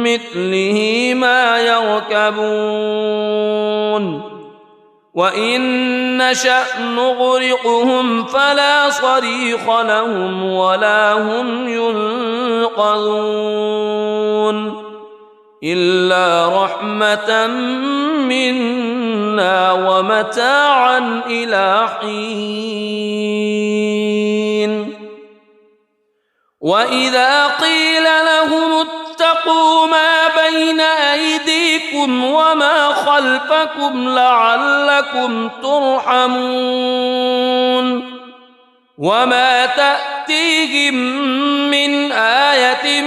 مثله ما يركبون وإن نشأ نغرقهم فلا صريخ لهم ولا هم ينقذون إلا رحمة منا ومتاعا إلى حين وإذا قيل لهم اتقوا ما بين أيديكم وما خلفكم لعلكم ترحمون وما تأتيهم من آية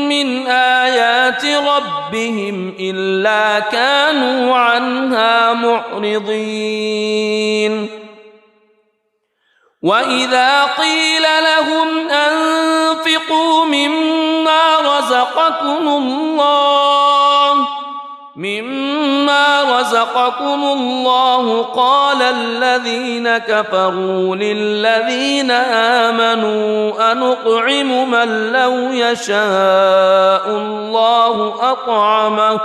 من آيات ربهم إلا كانوا عنها معرضين وإذا قيل لهم أنفقوا مما رزقكم الله قال الذين كفروا للذين آمنوا أنطعم من لو يشاء الله أطعمه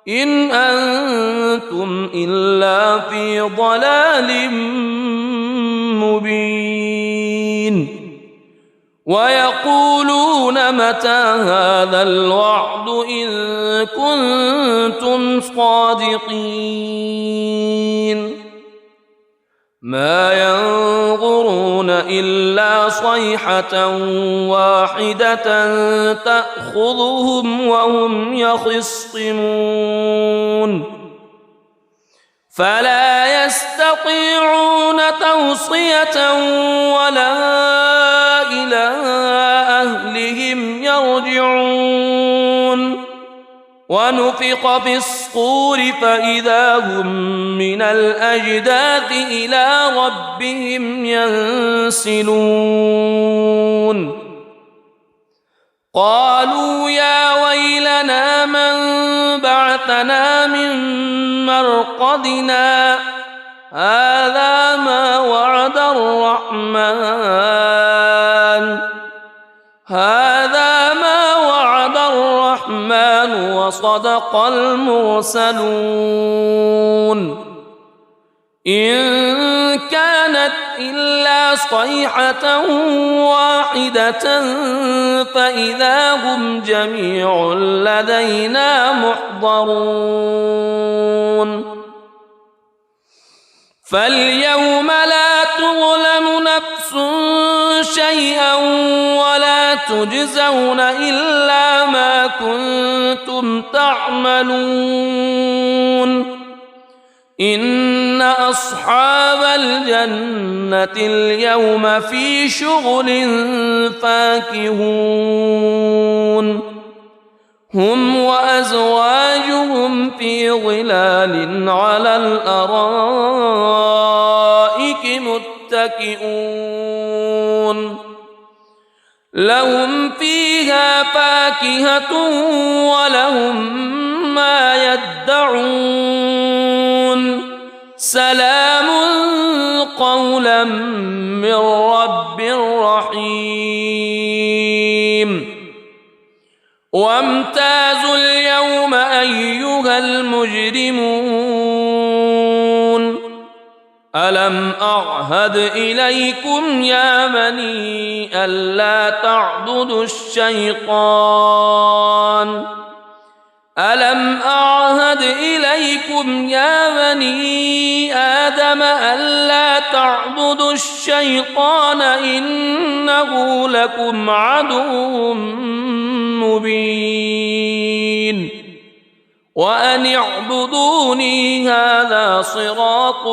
إن أنتم إلا في ضلال مبين ويقولون متى هذا الوعد إن كنتم صادقين ما ينظرون إلا صيحة واحدة تأخذهم وهم يخصمون فلا يستطيعون توصية ولا إلى أهلهم يرجعون ونفخ في الصور فإذا هم من الأجداث إلى ربهم ينسلون قالوا يا ويلنا من بعثنا من مرقدنا هذا ما وعد الرحمن وصدق المرسلون إن كانت إلا صيحة واحدة فإذا هم جميع لدينا محضرون فاليوم لا تظلم نفس شيئا ولا تجزون إلا ما كنتم تعملون إن أصحاب الجنة اليوم في شغل فاكهون هم وأزواجهم في ظلال على الأرائك متكئون لهم فيها فاكهة ولهم ما يدعون سلام قولا من رب رحيم وامتازوا اليوم أيها المجرمون ألم أعهد إليكم يا بني ألا تعبدوا الشيطان ألم أعهد إليكم يا بني آدم ألا تعبدوا الشيطان إنه لكم عدو مبين وأن اعبدوني هذا صراط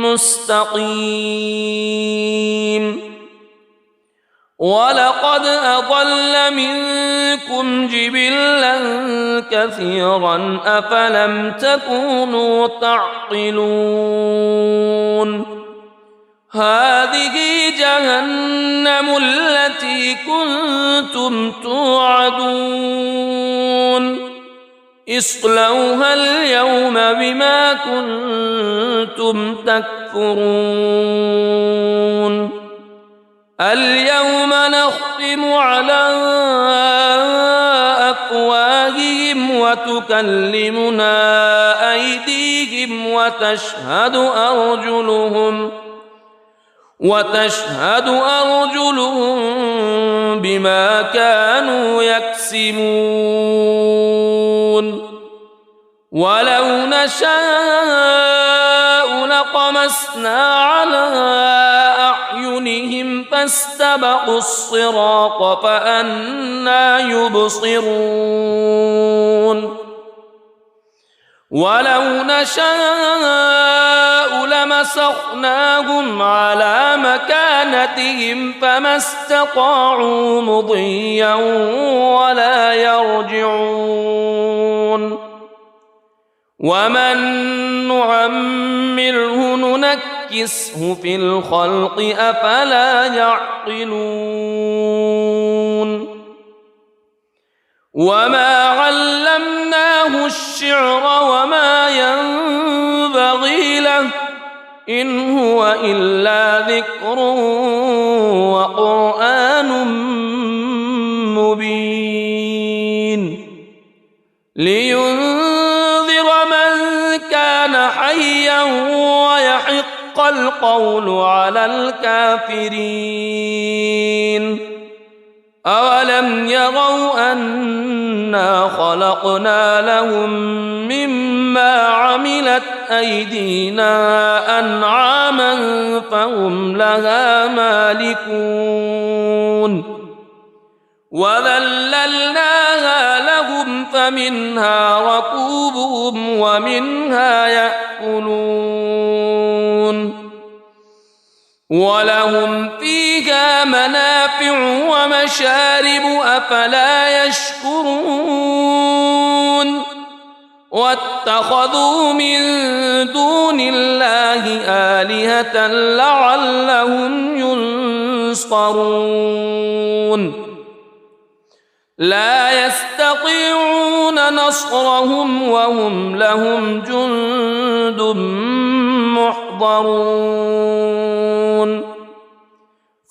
مستقيم ولقد أضل منكم جبلا كثيرا أفلم تكونوا تعقلون هذه جهنم التي كنتم توعدون اصلوها اليوم بما كنتم تكفرون اليوم نختم على أفواههم وتكلمنا أيديهم وتشهد أرجلهم بما كانوا يكسبون ولو نشاء لطمسنا على أعينهم فاستبقوا الصراط فأنى يبصرون ولو نشاء لمسخناهم على مكانتهم فما استطاعوا مضيا ولا يرجعون ومن نعمره ننكسه في الخلق أفلا يعقلون وما علمناه الشعر وما ينبغي له إن هو إلا ذكر وقرآن مبين لينذر من كان حيا ويحق القول على الكافرين أولم يروا أنا خلقنا لهم مما عملت أيدينا أنعاما فهم لها مالكون وذللناها لهم فمنها ركوبهم ومنها يأكلون ولهم فيها منافع ومشارب أفلا يشكرون واتخذوا من دون الله آلهة لعلهم ينصرون لا يستطيعون نصرهم وهم لهم جند محضرون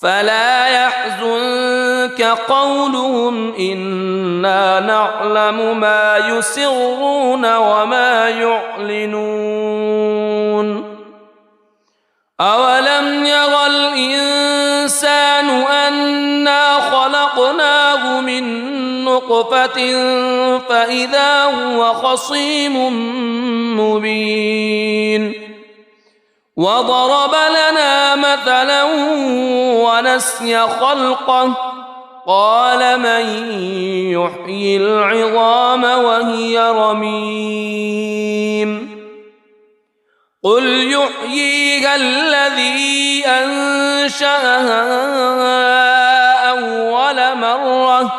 فلا يحزنك قولهم إنا نعلم ما يسرون وما يعلنون أولم ير الإنسان أنا خلقناه من نطفة فإذا هو خصيم مبين وضرب لنا مثلا ونسي خلقه قال من يحيي العظام وهي رميم قل يحييها الذي أنشأها أول مرة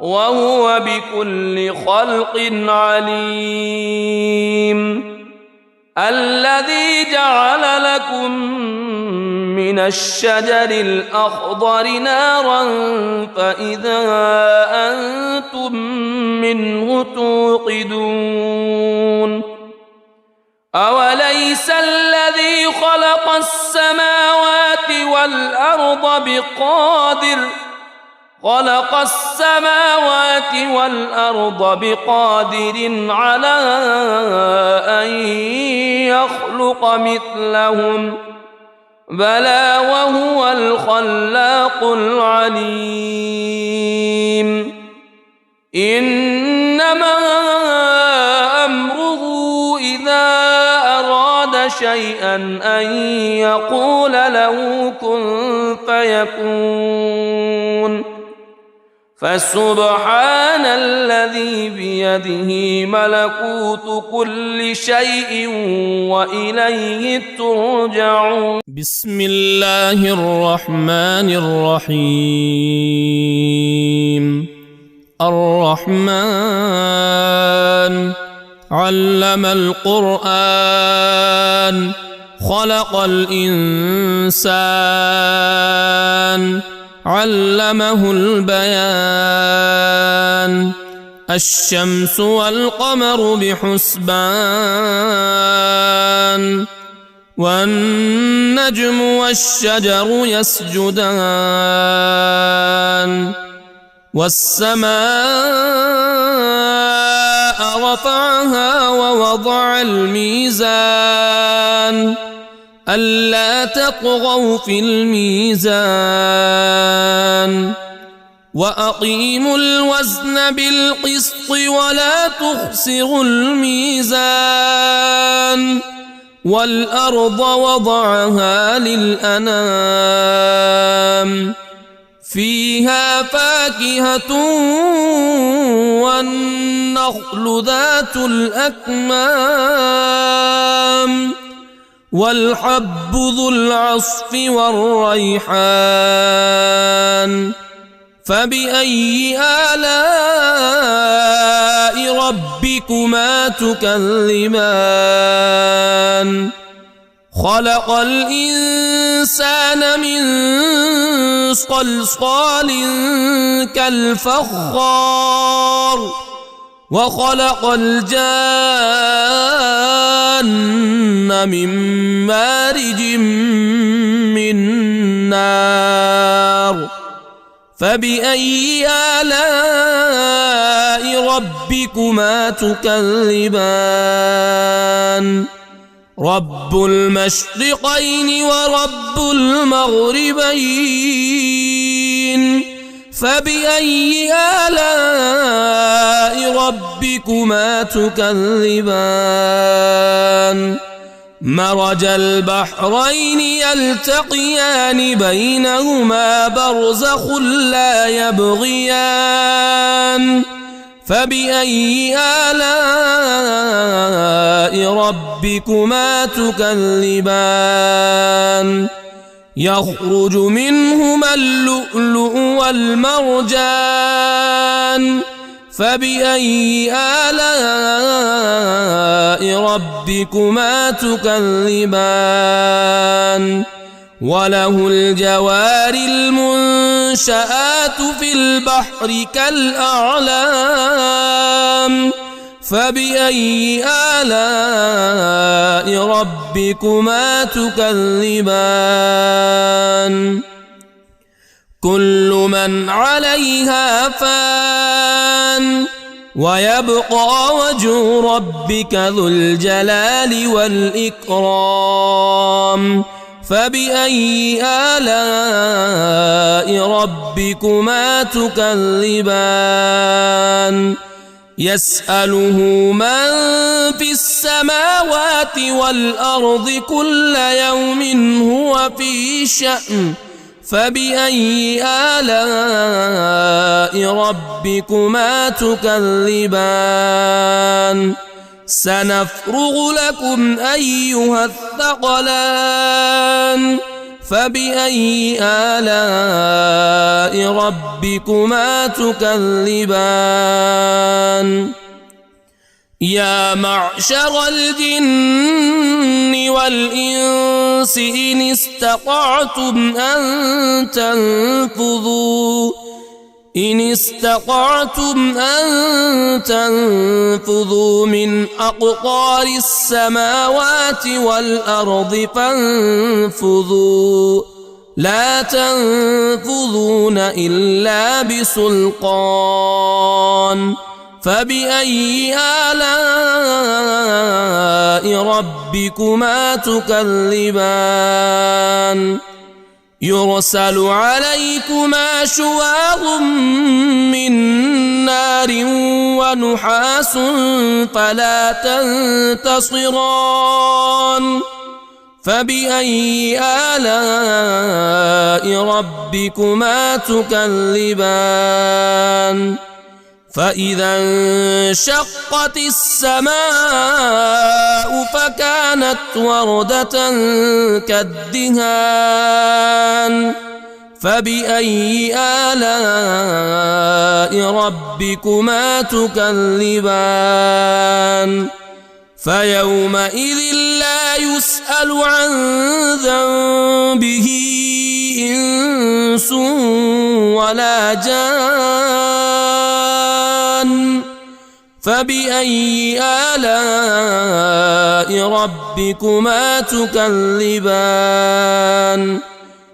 وهو بكل خلق عليم الذي جعل لكم من الشجر الأخضر نارا فإذا أنتم منه توقدون أوليس الذي خلق السماوات والأرض بقادر على أن يخلق مثلهم بلى وهو الخلاق العليم إنما أمره إذا أراد شيئا أن يقول له كن فيكون فسبحان الذي بيده ملكوت كل شيء وإليه ترجعون. بسم الله الرحمن الرحيم. الرحمن علم القرآن خلق الإنسان علمه البيان الشمس والقمر بحسبان والنجم والشجر يسجدان والسماء رفعها ووضع الميزان ألا تطغوا في الميزان وأقيموا الوزن بالقسط ولا تخسروا الميزان والأرض وضعها للأنام فيها فاكهة والنخل ذات الأكمام والحب ذو العصف والريحان فبأي آلاء ربكما تكذبان خلق الإنسان من صلصال كالفخار وخلق الجان من مارج من نار فبأي آلاء ربكما تكذبان رب المشرقين ورب المغربين فبأي آلاء ربكما تكذبان مرج البحرين يلتقيان بينهما برزخ لا يبغيان فبأي آلاء ربكما تكذبان يخرج منهما اللؤلؤ والمرجان فبأي آلاء ربكما تكذبان وله الجوار المنشآت في البحر كالأعلام فبأي آلاء ربكما تكذبان كل من عليها فان ويبقى وجه ربك ذو الجلال والإكرام فبأي آلاء ربكما تكذبان يسأله من في السماوات والأرض كل يوم هو في شأن فبأي آلاء ربكما تكذبان سنفرغ لكم أيها الثقلان فبأي آلاء ربكما تكذبان يا معشر الجن والإنس إن استطعتم أن تنفذوا من أقطار السماوات والأرض فانفذوا لا تنفذون إلا بسلطان فبأي آلاء ربكما تكذبان يرسل عليكما شواظ من نار ونحاس فلا تنتصران فبأي آلاء ربكما تكذبان فإذا انشقت السماء فكانت وردة كالدهان فبأي آلاء ربكما تكذبان فيومئذ لا يسأل عن ذنبه إنس ولا جان فبأي آلاء ربكما تكذبان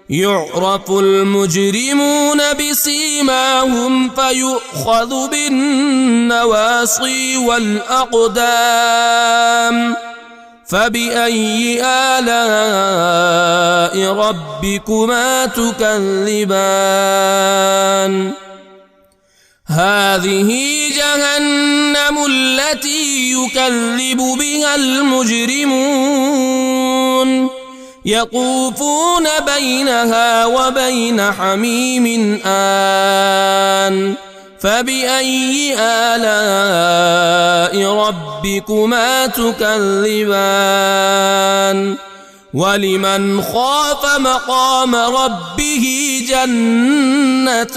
يعرف المجرمون بسيماهم فيؤخذ بالنواصي والأقدام فبأي آلاء ربكما تكذبان هذه جهنم التي يكذب بها المجرمون يطوفون بينها وبين حميم آن فبأي آلاء ربكما تكذبان ولمن خاف مقام ربه جنتان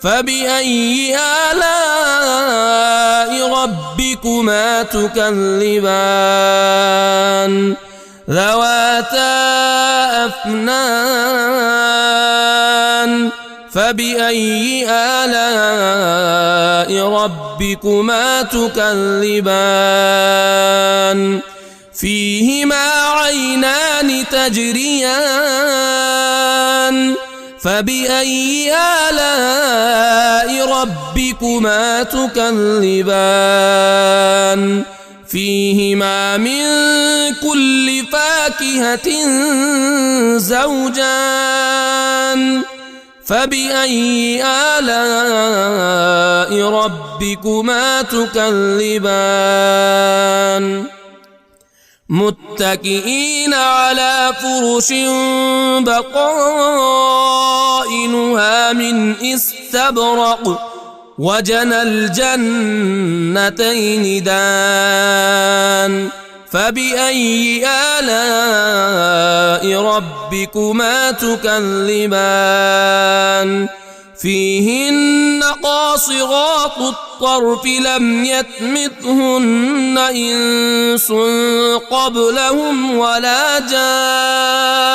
فبأي آلاء ربكما تكذبان ذواتا أفنان فبأي آلاء ربكما تكذبان فيهما عينان تجريان فبأي آلاء ربكما تكذبان فيهما من كل فاكهة زوجان فبأي آلاء ربكما تكذبان متكئين على فرش بطائنها من استبرق وجنى الجنتين دان فبأي آلاء ربكما تكذبان فيهن قاصرات الطرف لم يطمثهن إنس قبلهم ولا جان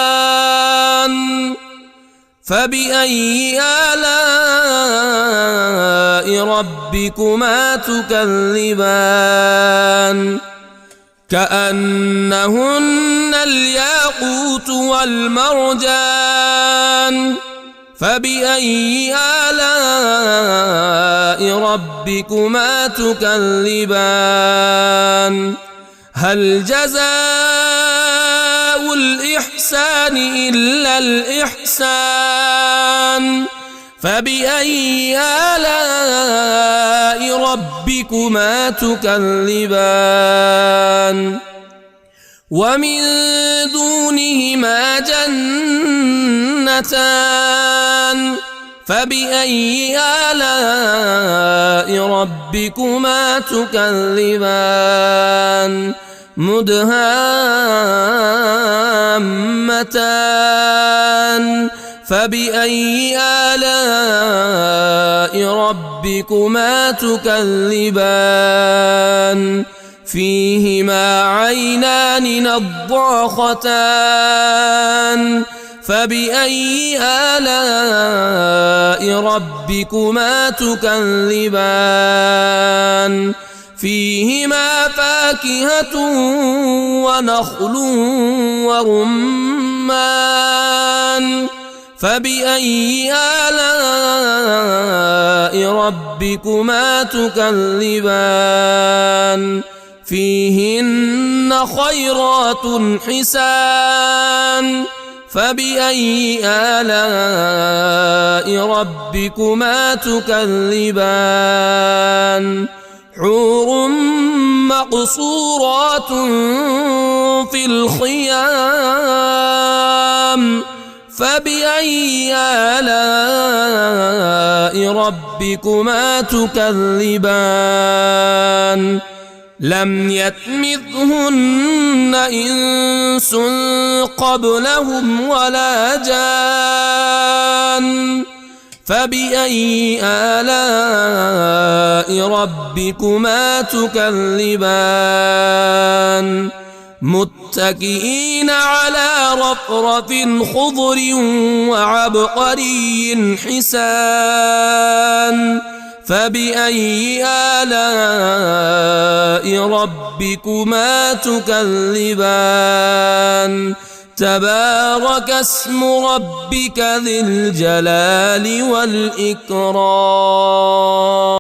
فبأي آلاء ربكما تكذبان كأنهن الياقوت والمرجان فبأي آلاء ربكما تكذبان هل جزاء الإحسان إلا الإحسان فبأي آلاء ربكما تكذبان ومن دونهما جنتان فبأي آلاء ربكما تكذبان مدهامتان فبأي آلاء ربكما تكذبان فيهما عينان نضاختان فبأي آلاء ربكما تكذبان فيهما فاكهة ونخل ورمان ورمان فبأي آلاء ربكما تكذبان فيهن خيرات حسان فبأي آلاء ربكما تكذبان حور مقصورات في الخيام فبأي آلاء ربكما تكذبان لم يطمثهن إنس قبلهم ولا جان فبأي آلاء ربكما تكذبان متكئين على رفرف خضر وعبقري حسان فبأي آلاء ربكما تكذبان تبارك اسم ربك ذي الجلال والإكرام.